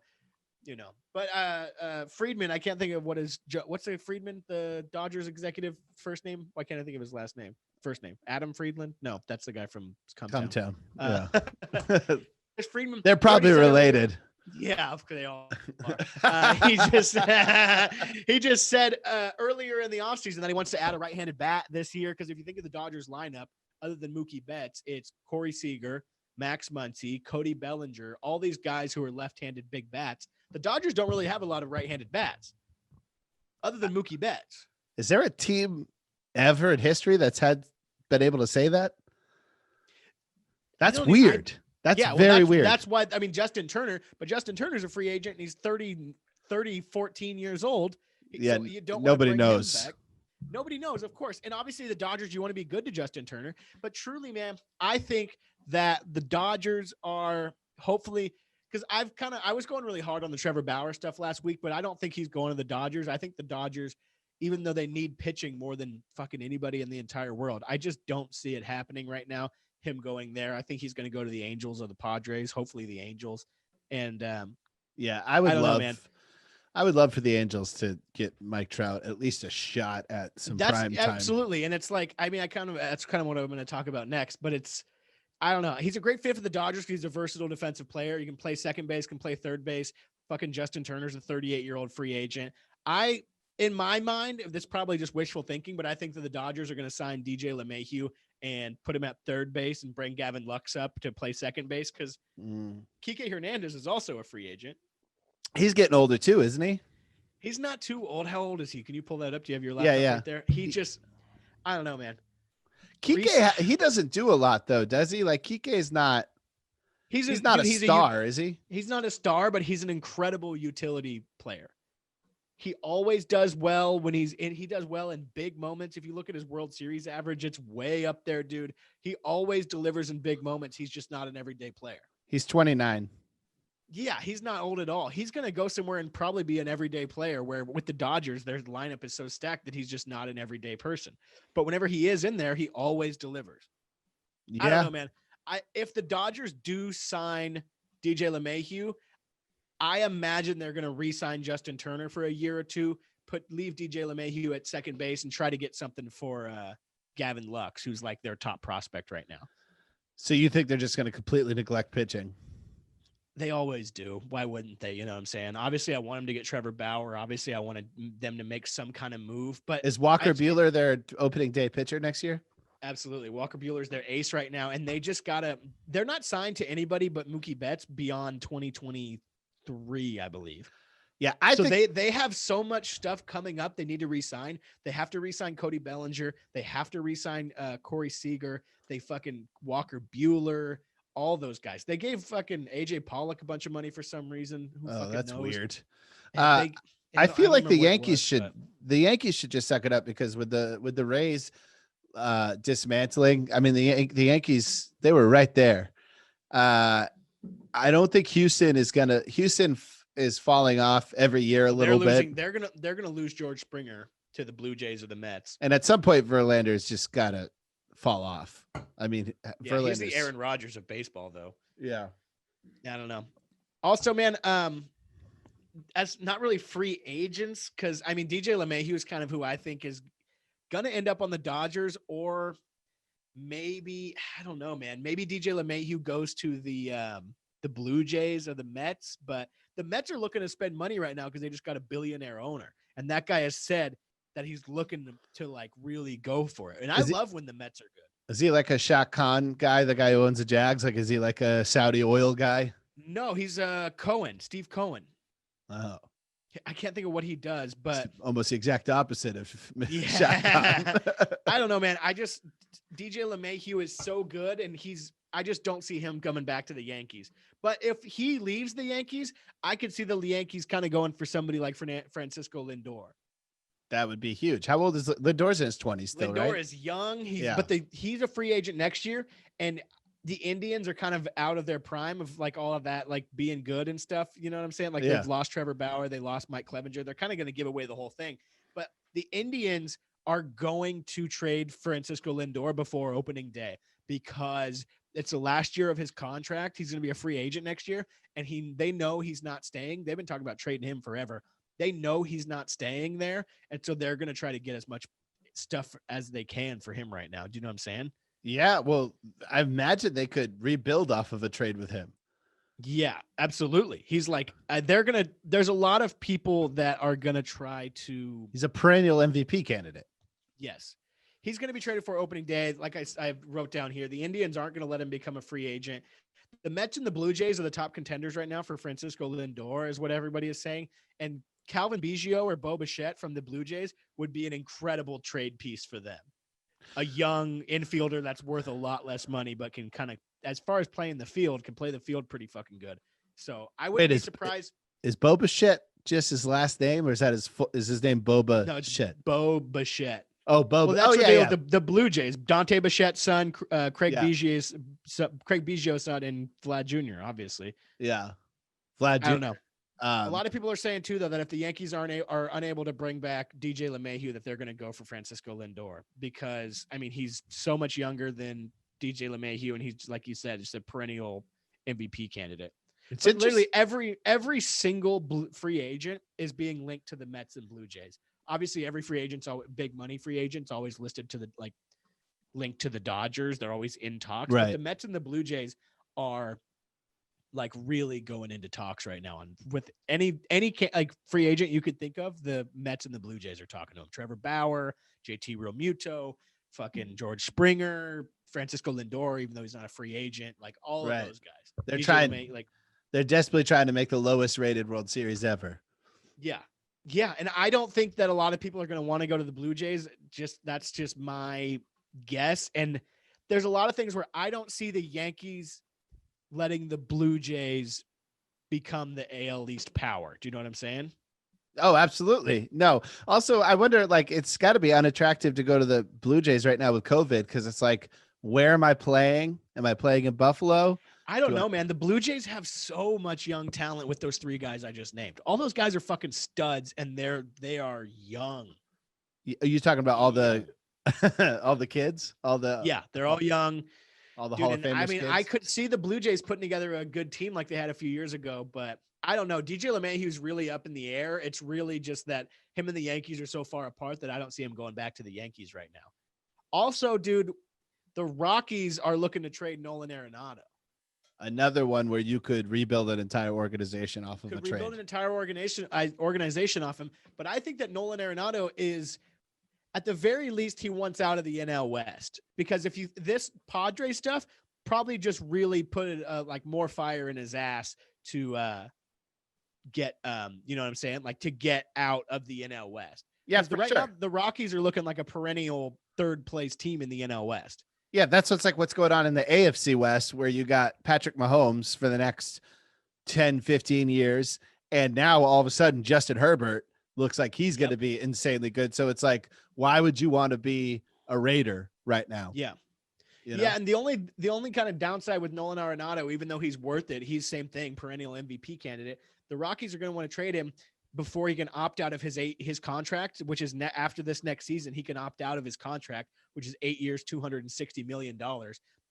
but Friedman, I can't think of what's Friedman, the Dodgers executive first name. Why can't I think of his last name? First name, Adam Friedland. No, that's the guy from Come Town. Yeah. Friedman. They're probably related. Yeah, they all are. He just said earlier in the offseason that he wants to add a right-handed bat this year, because if you think of the Dodgers lineup, other than Mookie Betts, it's Corey Seager, Max Muncy, Cody Bellinger, all these guys who are left-handed big bats. The Dodgers don't really have a lot of right-handed bats other than Mookie Betts. Is there a team ever in history that's been able to say that? That's weird. That's very weird. That's why, Justin Turner's a free agent and he's 14 years old. Yeah. So you don't nobody knows. Nobody knows, of course. And obviously the Dodgers, you want to be good to Justin Turner, but truly, man, I think that the Dodgers are hopefully, because I was going really hard on the Trevor Bauer stuff last week, but I don't think he's going to the Dodgers. I think the Dodgers, even though they need pitching more than fucking anybody in the entire world, I just don't see it happening right now. Him going there, I think he's going to go to the Angels or the Padres. Hopefully the Angels. And yeah, I don't know, man. I would love for the Angels to get Mike Trout at least a shot at some prime time. Absolutely. And it's like, I mean, that's kind of what I'm going to talk about next, but I don't know. He's a great fit for the Dodgers because he's a versatile defensive player. You can play second base, can play third base. Fucking Justin Turner's a 38-year-old free agent. In my mind, this is probably just wishful thinking, but I think that the Dodgers are going to sign DJ LeMahieu and put him at third base and bring Gavin Lux up to play second base because Kike Hernandez is also a free agent. He's getting older too, isn't he? He's not too old. How old is he? Can you pull that up? Do you have your laptop right there? I don't know, man. Kike, he doesn't do a lot though, does he? Like Kike is not. He's not a star, is he? He's not a star, but he's an incredible utility player. He always does well when he does well in big moments. If you look at his World Series average, it's way up there, dude. He always delivers in big moments. He's just not an everyday player. He's 29. Yeah, he's not old at all. He's going to go somewhere and probably be an everyday player where with the Dodgers, their lineup is so stacked that he's just not an everyday person. But whenever he is in there, he always delivers. Yeah. I don't know, man. If the Dodgers do sign DJ LeMahieu, I imagine they're going to re-sign Justin Turner for a year or two, leave DJ LeMahieu at second base and try to get something for Gavin Lux, who's like their top prospect right now. So you think they're just going to completely neglect pitching? They always do. Why wouldn't they? You know what I'm saying? Obviously, I want them to get Trevor Bauer. Obviously, I wanted them to make some kind of move. But is Walker Buehler their opening day pitcher next year? Absolutely. Walker Buehler's their ace right now, and they just they're not signed to anybody but Mookie Betts beyond 2023, I believe. Yeah, they have so much stuff coming up. They need to re-sign. They have to re-sign Cody Bellinger. They have to re-sign Corey Seager. They fucking Walker Buehler. All those guys. They gave fucking AJ Pollock a bunch of money for some reason. That's knows? Weird. I feel like the Yankees should just suck it up because with the Rays dismantling, I mean the Yankees, they were right there. I don't think Houston is falling off every year a little bit. They're gonna lose George Springer to the Blue Jays or the Mets. And at some point Verlander's just gotta fall off. I mean, he's the Aaron Rodgers of baseball, though. Yeah, I don't know. Also, man, as not really free agents, because I mean, DJ LeMahieu is kind of who I think is gonna end up on the Dodgers, or maybe I don't know, man. Maybe DJ LeMahieu goes to the Blue Jays or the Mets, but the Mets are looking to spend money right now because they just got a billionaire owner, and that guy has said that he's looking to like really go for it. And I love when the Mets are good. Is he like a Shaq Khan guy, the guy who owns the Jags? Like, is he like a Saudi oil guy? No, he's Steve Cohen. Oh. I can't think of what he does, but it's almost the exact opposite of Shaq Khan. I don't know, man. DJ LeMahieu is so good, and I just don't see him coming back to the Yankees. But if he leaves the Yankees, I could see the Yankees kind of going for somebody like Francisco Lindor. That would be huge. How old is Lindor's in his 20s still, right? Lindor is young. He's a free agent next year, and the Indians are kind of out of their prime of like all of that, like being good and stuff. You know what I'm saying? Like they've lost Trevor Bauer. They lost Mike Clevenger. They're kind of going to give away the whole thing. But the Indians are going to trade Francisco Lindor before opening day because it's the last year of his contract. He's going to be a free agent next year, and they know he's not staying. They've been talking about trading him forever. They know he's not staying there, and so they're going to try to get as much stuff as they can for him right now. Do you know what I'm saying? Yeah, well, I imagine they could rebuild off of a trade with him. Yeah, absolutely. He's like, there's a lot of people that are going to try to. He's a perennial MVP candidate. Yes. He's going to be traded for opening day. Like I wrote down here, the Indians aren't going to let him become a free agent. The Mets and the Blue Jays are the top contenders right now for Francisco Lindor, is what everybody is saying. And Calvin Biggio or Bo Bichette from the Blue Jays would be an incredible trade piece for them. A young infielder that's worth a lot less money, but can kind of, as far as playing the field, can play the field pretty fucking good. So I wouldn't be surprised. Is Bo Bichette just his last name, or is that his name Boba? No, it's Bichette. Bo Bichette. Oh, Bo. Well, that's the Blue Jays. Dante Bichette's son, Craig Biggio's son, and Vlad Jr. Obviously. Yeah. Vlad Jr. I don't know. A lot of people are saying too, though, that if the Yankees are unable to bring back DJ LeMahieu, that they're going to go for Francisco Lindor because, I mean, he's so much younger than DJ LeMahieu, and he's, like you said, just a perennial MVP candidate. It's but literally every single free agent is being linked to the Mets and Blue Jays. Obviously, every free agent's big money free agent's always listed to the linked to the Dodgers. They're always in talks, right. But the Mets and the Blue Jays are like really going into talks right now. And with any like free agent you could think of, the Mets and the Blue Jays are talking to him. Trevor Bauer, JT Realmuto, fucking George Springer, Francisco Lindor, even though he's not a free agent, like all of those guys. They're desperately trying to make the lowest rated World Series ever. Yeah. Yeah. And I don't think that a lot of people are going to want to go to the Blue Jays. That's just my guess. And there's a lot of things where I don't see the Yankees letting the Blue Jays become the AL East power. Do you know what I'm saying? Oh, absolutely. No. Also, I wonder, like, it's got to be unattractive to go to the Blue Jays right now with COVID because it's like, where am I playing? Am I playing in Buffalo? I don't know, man. The Blue Jays have so much young talent with those three guys I just named. All those guys are fucking studs, and they are young. Are you talking about all the all the kids? They're all young. All the Hall of Famers. I mean, kids? I could see the Blue Jays putting together a good team like they had a few years ago, but I don't know. DJ LeMahieu's really up in the air. It's really just that him and the Yankees are so far apart that I don't see him going back to the Yankees right now. Also, dude, the Rockies are looking to trade Nolan Arenado. Another one where you could rebuild an entire organization off of a trade. Rebuild an entire organization off him, but I think that Nolan Arenado is, at the very least, he wants out of the NL West, because if this Padre stuff probably just really put like more fire in his ass to get you know what I'm saying, like to get out of the NL West. Yeah, now the Rockies are looking like a perennial third place team in the NL West. Yeah, that's what's going on in the AFC West, where you got Patrick Mahomes for the next 10, 15 years. And now all of a sudden, Justin Herbert looks like he's going to be insanely good. So it's like, why would you want to be a Raider right now? Yeah. You know? Yeah. And the only kind of downside with Nolan Arenado, even though he's worth it, he's same thing, perennial MVP candidate. The Rockies are going to want to trade him before he can opt out of his contract, which is after this next season. He can opt out of his contract, which is 8 years, $260 million.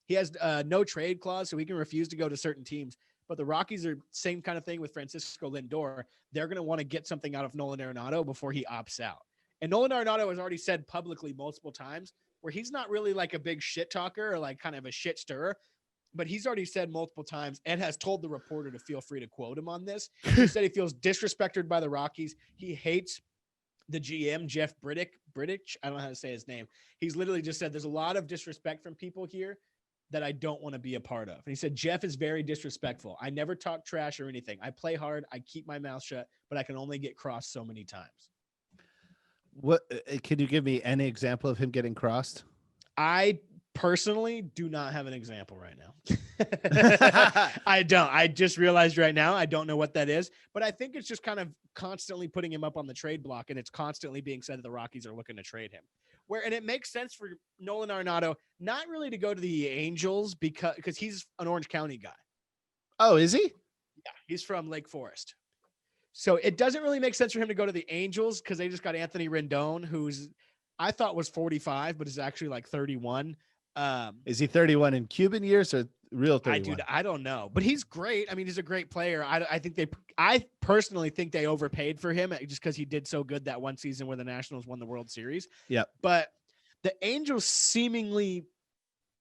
He has no trade clause, so he can refuse to go to certain teams. But the Rockies are same kind of thing with Francisco Lindor. They're going to want to get something out of Nolan Arenado before he opts out. And Nolan Arenado has already said publicly multiple times where he's not really like a big shit talker or like kind of a shit stirrer, but he's already said multiple times and has told the reporter to feel free to quote him on this. He said he feels disrespected by the Rockies. He hates the GM, Jeff Bridich. I don't know how to say his name. He's literally just said there's a lot of disrespect from people here that I don't want to be a part of. And he said, Jeff is very disrespectful. I never talk trash or anything. I play hard. I keep my mouth shut, but I can only get crossed so many times. What can you give me any example of him getting crossed? I personally do not have an example right now. I don't. I just realized right now I don't know what that is, but I think it's just kind of constantly putting him up on the trade block, and it's constantly being said that the Rockies are looking to trade him. And it makes sense for Nolan Arenado not really to go to the Angels because he's an Orange County guy. Oh, is he? Yeah, he's from Lake Forest. So it doesn't really make sense for him to go to the Angels because they just got Anthony Rendon, who's I thought was 45, but is actually like 31. Is he 31 in Cuban years or real 31? I don't know, but he's great. I mean, he's a great player. I personally think they overpaid for him just because he did so good that one season where the Nationals won the World Series. Yeah. But the Angels seemingly,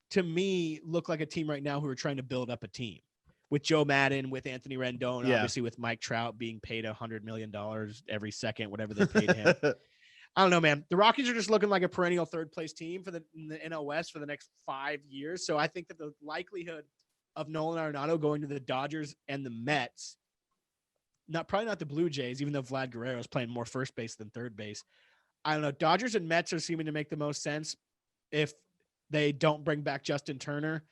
to me, look like a team right now who are trying to build up a team with Joe Madden, with Anthony Rendon, obviously with Mike Trout being paid $100 million every second, whatever they paid him. I don't know, man. The Rockies are just looking like a perennial third place team in the NL West for the next 5 years. So I think that the likelihood of Nolan Arenado going to the Dodgers and the Mets, probably not the Blue Jays, even though Vlad Guerrero is playing more first base than third base. I don't know. Dodgers and Mets are seeming to make the most sense if they don't bring back Justin Turner.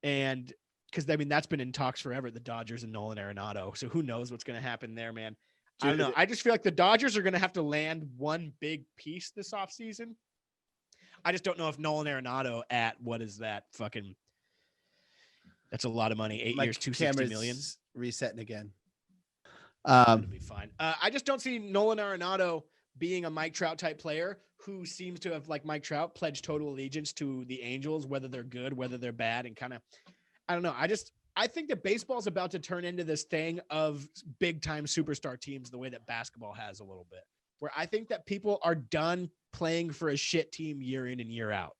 And because, I mean, that's been in talks forever, the Dodgers and Nolan Arenado. So who knows what's going to happen there, man. Dude, I don't know. I just feel like the Dodgers are going to have to land one big piece this offseason. I just don't know if Nolan Arenado at what is that fucking – that's a lot of money. 8 years, $260 million. Resetting again. It'll be fine. I just don't see Nolan Arenado being a Mike Trout type player who seems to have, like Mike Trout, pledged total allegiance to the Angels, whether they're good, whether they're bad, and kind of, I don't know. I think that baseball is about to turn into this thing of big time superstar teams the way that basketball has a little bit, where I think that people are done playing for a shit team year in and year out.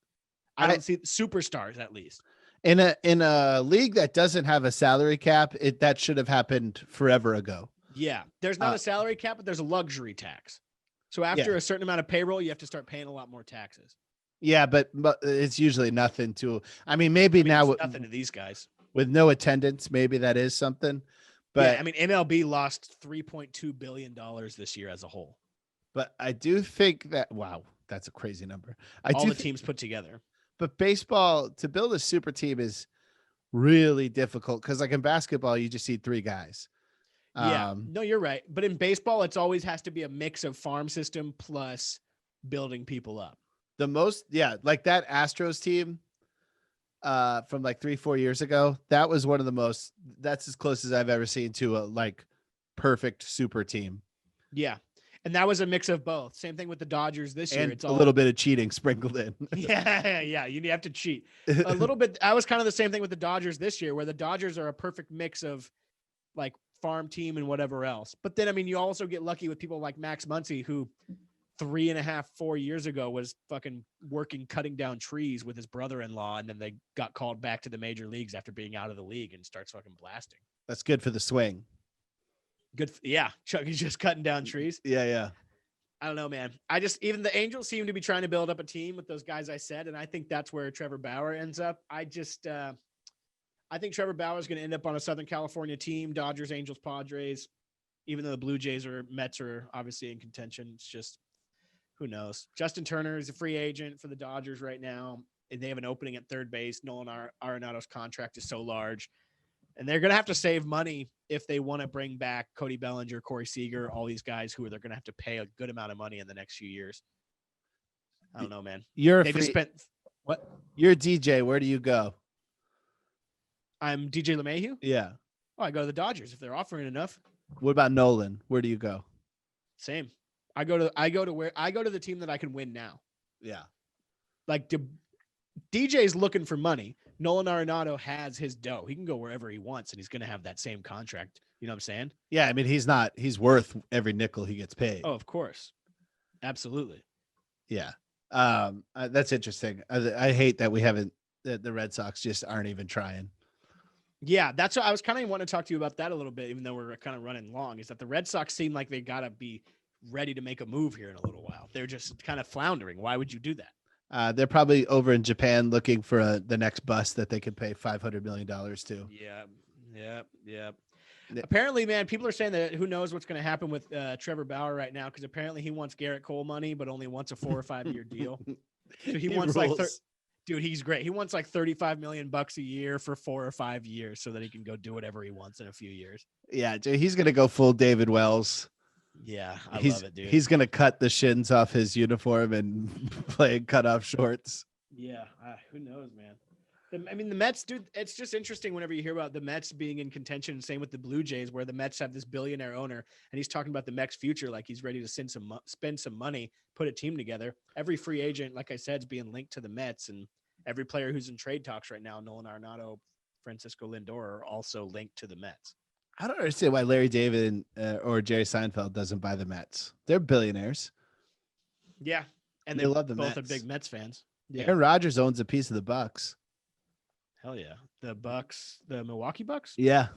I don't see superstars, at least. In a league that doesn't have a salary cap, that should have happened forever ago. Yeah. There's not a salary cap, but there's a luxury tax. So after a certain amount of payroll, you have to start paying a lot more taxes. Yeah, but it's usually nothing to, maybe now it's nothing to these guys with no attendance. Maybe that is something, but yeah, MLB lost $3.2 billion this year as a whole. But I do think that, wow, that's a crazy number. All the teams put together. But baseball, to build a super team is really difficult because, like in basketball, you just need 3 guys. Yeah, no, you're right. But in baseball, it's always has to be a mix of farm system plus building people up. Like that Astros team from like 3-4 years ago, that was one of the most, that's as close as I've ever seen to a like perfect super team. Yeah. And that was a mix of both. Same thing with the Dodgers this year. It's a little bit of cheating sprinkled in. Yeah. You have to cheat a little bit. I was kind of the same thing with the Dodgers this year, where the Dodgers are a perfect mix of like farm team and whatever else. But then, you also get lucky with people like Max Muncy, who 3.5-4 years ago was fucking working, cutting down trees with his brother-in-law. And then they got called back to the major leagues after being out of the league and starts fucking blasting. That's good for the swing. Good. Yeah. Chucky's just cutting down trees. Yeah. I don't know, man. Even the Angels seem to be trying to build up a team with those guys I said. And I think that's where Trevor Bauer ends up. I think Trevor Bauer is going to end up on a Southern California team, Dodgers, Angels, Padres, even though the Blue Jays or Mets are obviously in contention. It's just, who knows? Justin Turner is a free agent for the Dodgers right now, and they have an opening at third base. Nolan Arenado's contract is so large, and they're going to have to save money if they want to bring back Cody Bellinger, Corey Seager, all these guys who they're going to have to pay a good amount of money in the next few years. I don't know, man. You're a DJ. Where do you go? I'm DJ LeMahieu. Yeah. Oh, I go to the Dodgers if they're offering enough. What about Nolan? Where do you go? Same. I go to the team that I can win now. Yeah. Like DJ's looking for money. Nolan Arenado has his dough. He can go wherever he wants, and he's going to have that same contract. You know what I'm saying? Yeah. He's worth every nickel he gets paid. Oh, of course. Absolutely. Yeah. That's interesting. I hate that we haven't, the Red Sox just aren't even trying. Yeah, that's what I was kind of wanting to talk to you about that a little bit, even though we're kind of running long, is that the Red Sox seem like they got to be ready to make a move here in a little while. They're just kind of floundering. Why would you do that? They're probably over in Japan looking for the next bus that they could pay $500 million to. Yeah. Apparently, man, people are saying that who knows what's going to happen with Trevor Bauer right now, because apparently he wants Garrett Cole money, but only wants a 4 or 5 year deal. So he wants dude, he's great. He wants like $35 million a year for 4 or 5 years so that he can go do whatever he wants in a few years. Yeah, dude, he's going to go full David Wells. Yeah, I love it, dude. He's going to cut the shins off his uniform and play cut off shorts. Yeah, who knows, man. The Mets, dude, it's just interesting whenever you hear about the Mets being in contention. Same with the Blue Jays, where the Mets have this billionaire owner, and he's talking about the Mets' future like he's ready to spend some money, put a team together. Every free agent, like I said, is being linked to the Mets, and every player who's in trade talks right now, Nolan Arenado, Francisco Lindor, are also linked to the Mets. I don't understand why Larry David or Jerry Seinfeld doesn't buy the Mets. They're billionaires. Yeah, and they love the both Mets. Are big Mets fans. Yeah. Aaron Rodgers owns a piece of the Bucks. Hell yeah. The Bucks, the Milwaukee Bucks? Yeah.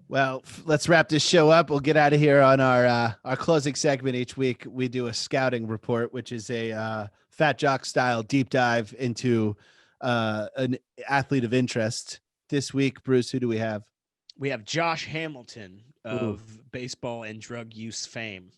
Well, let's wrap this show up. We'll get out of here on our closing segment. Each week we do a scouting report, which is a Fat Jock style deep dive into an athlete of interest. This week, Bruce, who do we have? We have Josh Hamilton of baseball and drug use fame.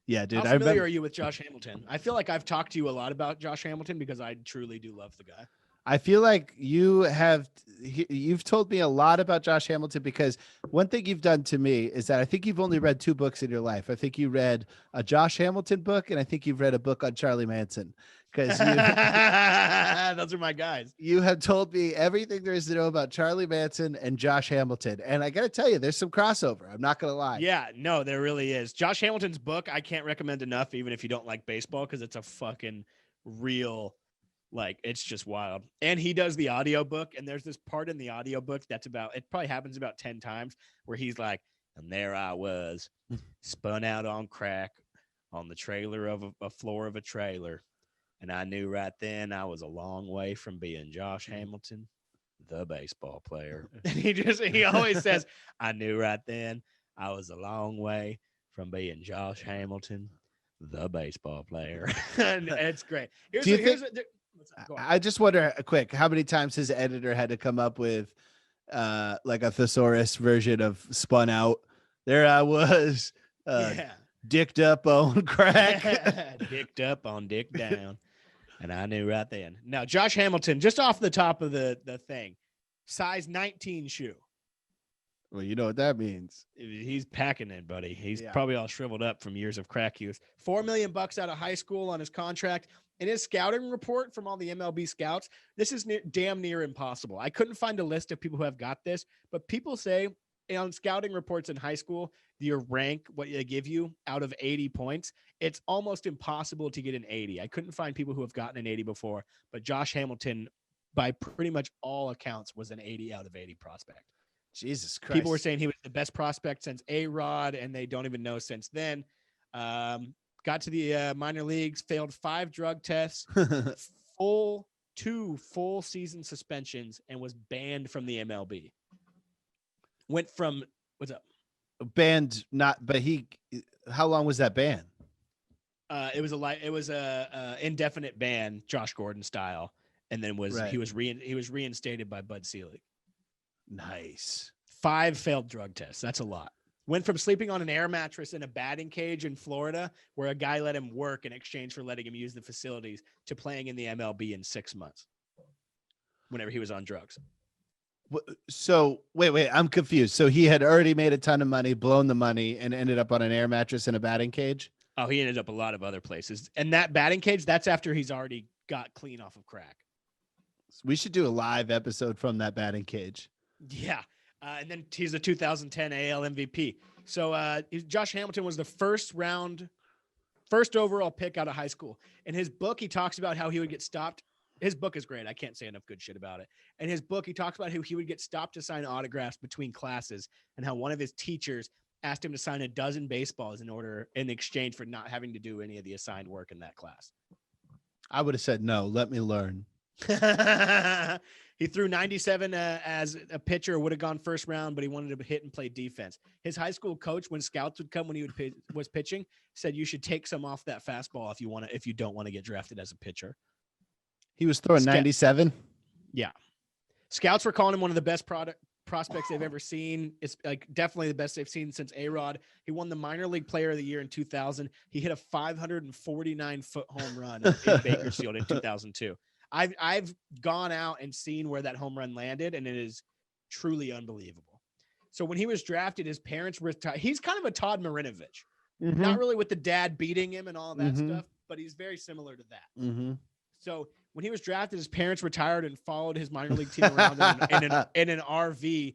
Yeah, dude. How familiar are you with Josh Hamilton? I feel like I've talked to you a lot about Josh Hamilton because I truly do love the guy. I feel like you've told me a lot about Josh Hamilton, because one thing you've done to me is that I think you've only read 2 books in your life. I think you read a Josh Hamilton book, and I think you've read a book on Charlie Manson, because those are my guys. You have told me everything there is to know about Charlie Manson and Josh Hamilton. And I got to tell you, there's some crossover. I'm not going to lie. Yeah, no, there really is. Josh Hamilton's book, I can't recommend enough, even if you don't like baseball, because it's a fucking real, like, it's just wild. And he does the audiobook, and there's this part in the audiobook that's about, it probably happens about 10 times, where he's like, and there I was, spun out on crack on the trailer of a floor of a trailer. And I knew right then I was a long way from being Josh Hamilton, the baseball player. And he always says, I knew right then I was a long way from being Josh Hamilton, the baseball player. And it's great. I just wonder, quick, how many times his editor had to come up with like a thesaurus version of spun out? There I was, dicked up on crack. Dicked up on dick down. And I knew right then. Now, Josh Hamilton, just off the top of the thing, size 19 shoe. Well, you know what that means. He's packing it, buddy. He's probably all shriveled up from years of crack use. $4 million out of high school on his contract. In his scouting report from all the MLB scouts, this is damn near impossible. I couldn't find a list of people who have got this, but people say on scouting reports in high school, your rank, what they give you out of 80 points, it's almost impossible to get an 80. I couldn't find people who have gotten an 80 before, but Josh Hamilton, by pretty much all accounts, was an 80 out of 80 prospect. Jesus Christ. People were saying he was the best prospect since A-Rod, and they don't even know since then. Got to the minor leagues, failed 5 drug tests, 2 full season suspensions, and was banned from the MLB. Went from, what's up? Banned, how long was that ban? It was a indefinite ban, Josh Gordon style, and then he was reinstated by Bud Selig. Nice. 5 failed drug tests. That's a lot. Went from sleeping on an air mattress in a batting cage in Florida, where a guy let him work in exchange for letting him use the facilities, to playing in the MLB in 6 months whenever he was on drugs. So wait, I'm confused. So he had already made a ton of money, blown the money, and ended up on an air mattress in a batting cage? Oh, he ended up a lot of other places. And that batting cage, that's after he's already got clean off of crack. We should do a live episode from that batting cage. Yeah. And then he's the 2010 AL MVP. So Josh Hamilton was the first overall pick out of high school. In his book, he talks about how he would get stopped. His book is great. I can't say enough good shit about it. In his book, he talks about how he would get stopped to sign autographs between classes, and how one of his teachers asked him to sign a dozen baseballs in exchange for not having to do any of the assigned work in that class. I would have said, no, let me learn. He threw 97 as a pitcher, would have gone first round, but he wanted to hit and play defense. His high school coach, when scouts would come when he was pitching, said you should take some off that fastball if you don't want to get drafted as a pitcher. He was throwing 97. Yeah. Scouts were calling him one of the best prospects they've ever seen. It's like definitely the best they've seen since A-Rod. He won the minor league player of the year in 2000. He hit a 549-foot home run in Bakersfield in 2002. I've gone out and seen where that home run landed, and it is truly unbelievable. So when he was drafted, his parents were he's kind of a Todd Marinovich. Mm-hmm. Not really with the dad beating him and all that stuff, but he's very similar to that. Mm-hmm. So when he was drafted, his parents retired and followed his minor league team around in an RV,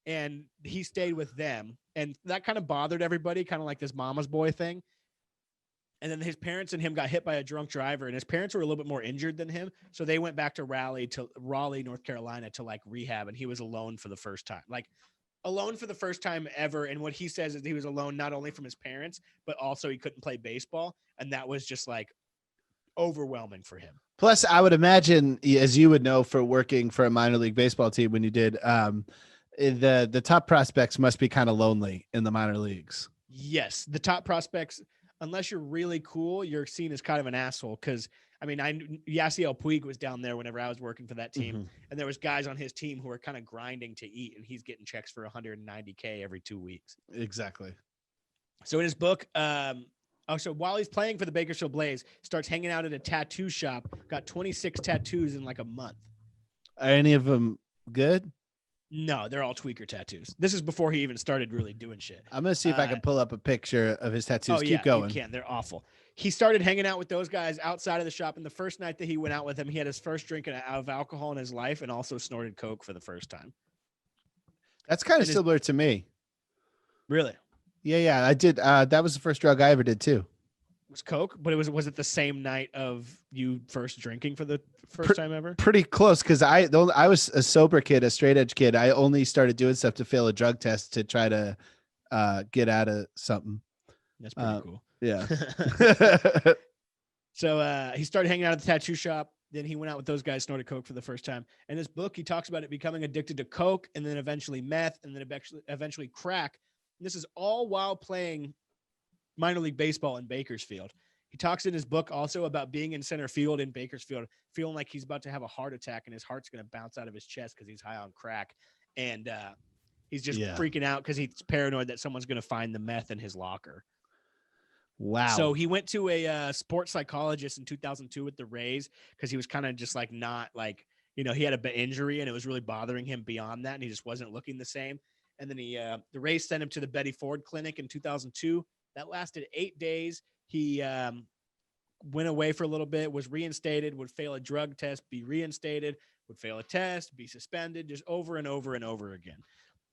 and he stayed with them. And that kind of bothered everybody, kind of like this mama's boy thing. And then his parents and him got hit by a drunk driver, and his parents were a little bit more injured than him. So they went back to Raleigh, North Carolina, to like rehab. And he was alone for the first time, ever. And what he says is he was alone, not only from his parents, but also he couldn't play baseball. And that was just like overwhelming for him. Plus, I would imagine, as you would know, for working for a minor league baseball team when you did, the top prospects must be kind of lonely in the minor leagues. Yes, the top prospects, unless you're really cool, you're seen as kind of an asshole. Because I mean, Yasiel Puig was down there whenever I was working for that team, and there was guys on his team who were kind of grinding to eat, and he's getting checks for $190K every 2 weeks. Exactly. So in his book, so while he's playing for the Bakersfield Blaze, starts hanging out at a tattoo shop, got 26 tattoos in like a month. Are any of them good? No, they're all tweaker tattoos. This is before he even started really doing shit. I'm gonna see if I can pull up a picture of his tattoos. Keep going. You can. They're awful. He started hanging out with those guys outside of the shop, and the first night that he went out with him, he had his first drink of alcohol in his life, and also snorted coke for the first time. That's kind of similar to me. Really? Yeah, I did. That was the first drug I ever did too. It was coke, but was it the same night of you first drinking for the first time ever? Pretty close, because I was a sober kid, a straight edge kid. I only started doing stuff to fail a drug test to try to get out of something. That's pretty cool. Yeah. So he started hanging out at the tattoo shop. Then he went out with those guys, snorted coke for the first time. In this book, he talks about it becoming addicted to coke, and then eventually meth, and then eventually crack. And this is all while playing minor league baseball in Bakersfield. He talks in his book also about being in center field in Bakersfield, feeling like he's about to have a heart attack and his heart's going to bounce out of his chest because he's high on crack. And he's just freaking out because he's paranoid that someone's going to find the meth in his locker. Wow. So he went to a sports psychologist in 2002 with the Rays because he was kind of just like not like, he had a bad injury and it was really bothering him beyond that. And he just wasn't looking the same. And then the Rays sent him to the Betty Ford Clinic in 2002. That lasted 8 days. He went away for a little bit, was reinstated, would fail a drug test, be reinstated, would fail a test, be suspended, just over and over and over again.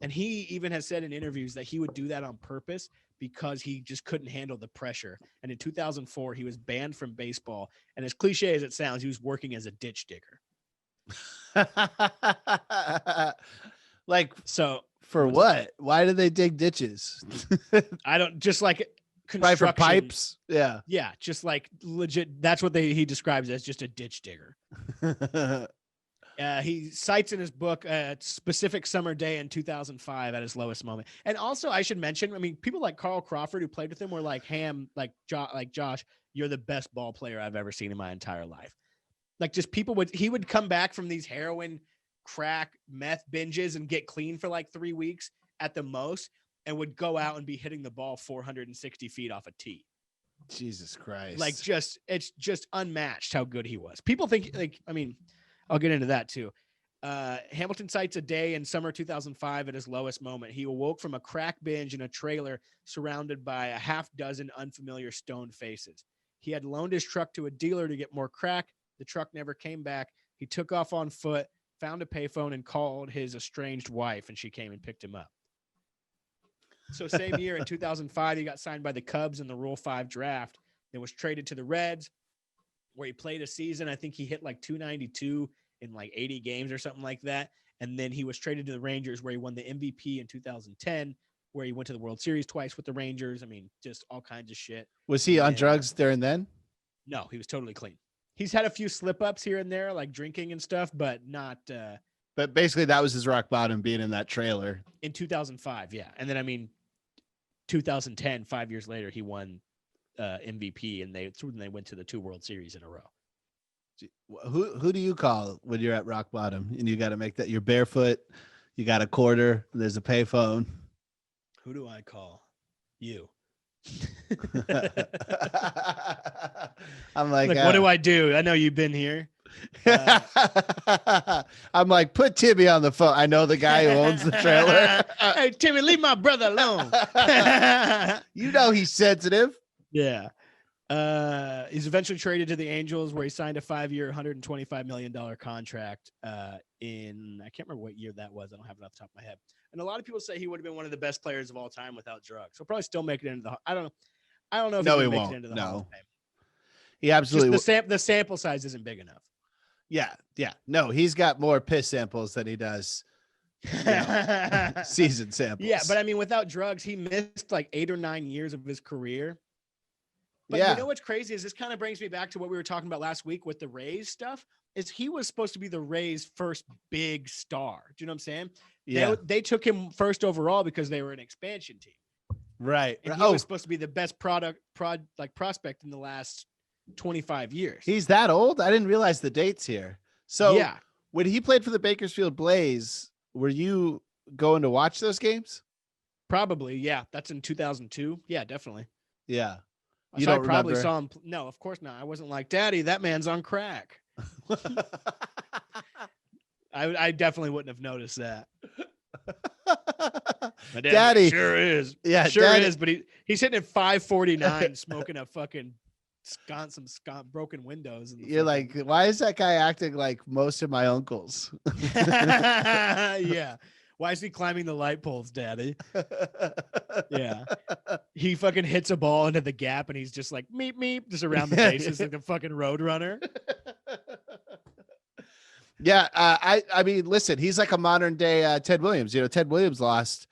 And he even has said in interviews that he would do that on purpose because he just couldn't handle the pressure. And in 2004, he was banned from baseball. And as cliche as it sounds, he was working as a ditch digger. So for what? Why do they dig ditches? I don't, just like construction. For pipes? Yeah. Yeah, just like legit. That's what he describes as just a ditch digger. He cites in his book a specific summer day in 2005 at his lowest moment. And also, I should mention, I mean, people like Carl Crawford who played with him were like, Josh, you're the best ball player I've ever seen in my entire life. Like, just he would come back from these heroin, crack, meth binges and get clean for like 3 weeks at the most, and would go out and be hitting the ball 460 feet off a tee. Jesus Christ. Like, it's just unmatched how good he was. People think, like, I mean, I'll get into that too. Hamilton cites a day in summer 2005 at his lowest moment. He awoke from a crack binge in a trailer surrounded by a half dozen unfamiliar stoned faces. He had loaned his truck to a dealer to get more crack. The truck never came back. He took off on foot, found a payphone, and called his estranged wife, and she came and picked him up. So same year in 2005, he got signed by the Cubs in the Rule 5 draft and was traded to the Reds, where he played a season. I think he hit like 292 in like 80 games or something like that. And then he was traded to the Rangers, where he won the MVP in 2010, where he went to the World Series twice with the Rangers. I mean, just all kinds of shit. Was he on drugs there and then? No, he was totally clean. He's had a few slip ups here and there, like drinking and stuff, but not. But basically, that was his rock bottom, being in that trailer. In 2005, yeah. And then, I mean, 2010, 5 years later, he won MVP, and they went to the 2 World Series in a row. Who do you call when you're at rock bottom and you got to make that? You're barefoot, you got a quarter, there's a payphone. Who do I call? You. I'm like what do I do? I know you've been here. I'm like, put Timmy on the phone. I know the guy who owns the trailer. Hey, Timmy, leave my brother alone. You know he's sensitive. Yeah. He's eventually traded to the Angels, where he signed a 5-year, $125 million contract in, I can't remember what year that was. I don't have it off the top of my head. And a lot of people say he would have been one of the best players of all time without drugs. He'll probably still make it into the, I don't know if he won't make it into the Hall of Fame. He absolutely the sample size isn't big enough. Yeah. No, he's got more piss samples than he does season samples. Yeah, but I mean, without drugs, he missed like 8 or 9 years of his career. But you know what's crazy is this kind of brings me back to what we were talking about last week with the Rays stuff. Is he was supposed to be the Rays' first big star. Do you know what I'm saying? Yeah. They took him first overall because they were an expansion team. Right. And he was supposed to be the best prospect in the last 25 years. He's that old? I didn't realize the dates here. So yeah, when he played for the Bakersfield Blaze, were you going to watch those games? Probably. Yeah. That's in 2002. Yeah, definitely. Yeah. You don't probably saw him. No, of course not. I wasn't like, Daddy, that man's on crack. I definitely wouldn't have noticed that. My Daddy sure is. Yeah, sure Daddy. is. But he's hitting at 549, smoking a fucking some broken windows. You're like, why is that guy acting like most of my uncles? Yeah. Why is he climbing the light poles, Daddy? Yeah. He fucking hits a ball into the gap and he's just like meep meep just around the bases like the fucking road runner. Yeah, I mean, listen, he's like a modern day Ted Williams. You know, Ted Williams lost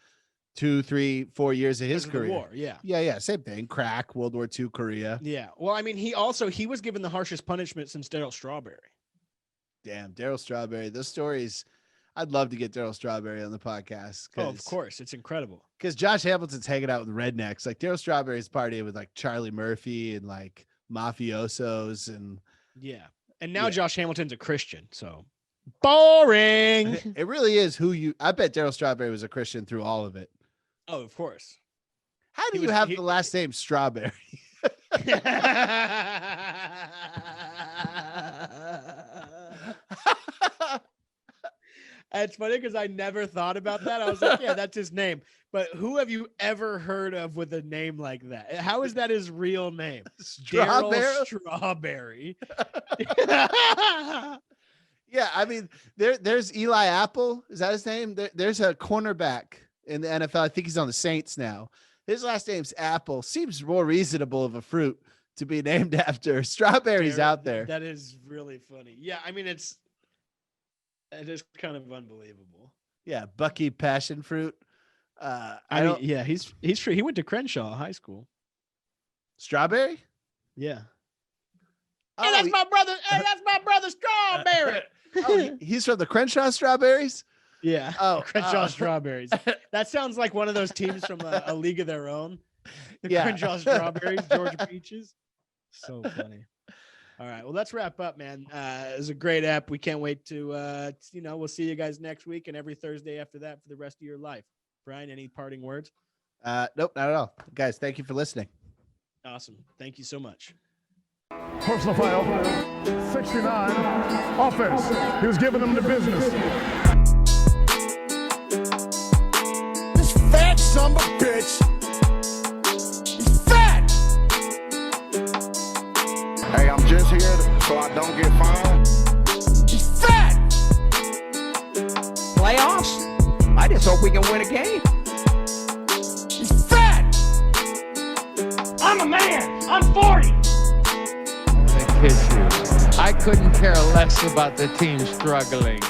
2, 3, 4 years of his career. War, yeah. Yeah, same thing. Crack, World War II, Korea. Yeah. Well, I mean, he was given the harshest punishment since Darryl Strawberry. Damn, Darryl Strawberry. Those stories, I'd love to get Darryl Strawberry on the podcast. Oh, of course. It's incredible. Because Josh Hamilton's hanging out with rednecks. Like Darryl Strawberry's partying with like Charlie Murphy and like mafiosos and yeah. And now Josh Hamilton's a Christian, so boring. It really is I bet Darryl Strawberry was a Christian through all of it. Oh, of course. How do you have the last name Strawberry? It's funny because I never thought about that. I was like, yeah, that's his name. But who have you ever heard of with a name like that? How is that his real name? Darryl Strawberry. Yeah, I mean, there's Eli Apple. Is that his name? There's a cornerback in the NFL. I think he's on the Saints now. His last name's Apple. Seems more reasonable of a fruit to be named after. Strawberry's out there. That is really funny. Yeah, I mean, it is kind of unbelievable. Yeah, Bucky Passion Fruit. He's true. He went to Crenshaw High School. Strawberry? Yeah. Oh, hey, that's my brother. Hey, that's my brother Strawberry. He's from the Crenshaw Strawberries? Yeah. Oh, Crenshaw Strawberries. That sounds like one of those teams from a league of their own. The Crenshaw Strawberries, Georgia Peaches. So funny. All right. Well, let's wrap up, man. It was a great app. We can't wait to, we'll see you guys next week and every Thursday after that for the rest of your life. Brian, any parting words? Nope, not at all. Guys, thank you for listening. Awesome. Thank you so much. Personal foul, 69, offense. He was giving them the business. This fat son of a bitch. He's fat. Hey, I'm just here so I don't get fined. He's fat. Playoffs? I just hope we can win a game. He's fat. I'm a man. I'm 40. I couldn't care less about the team struggling.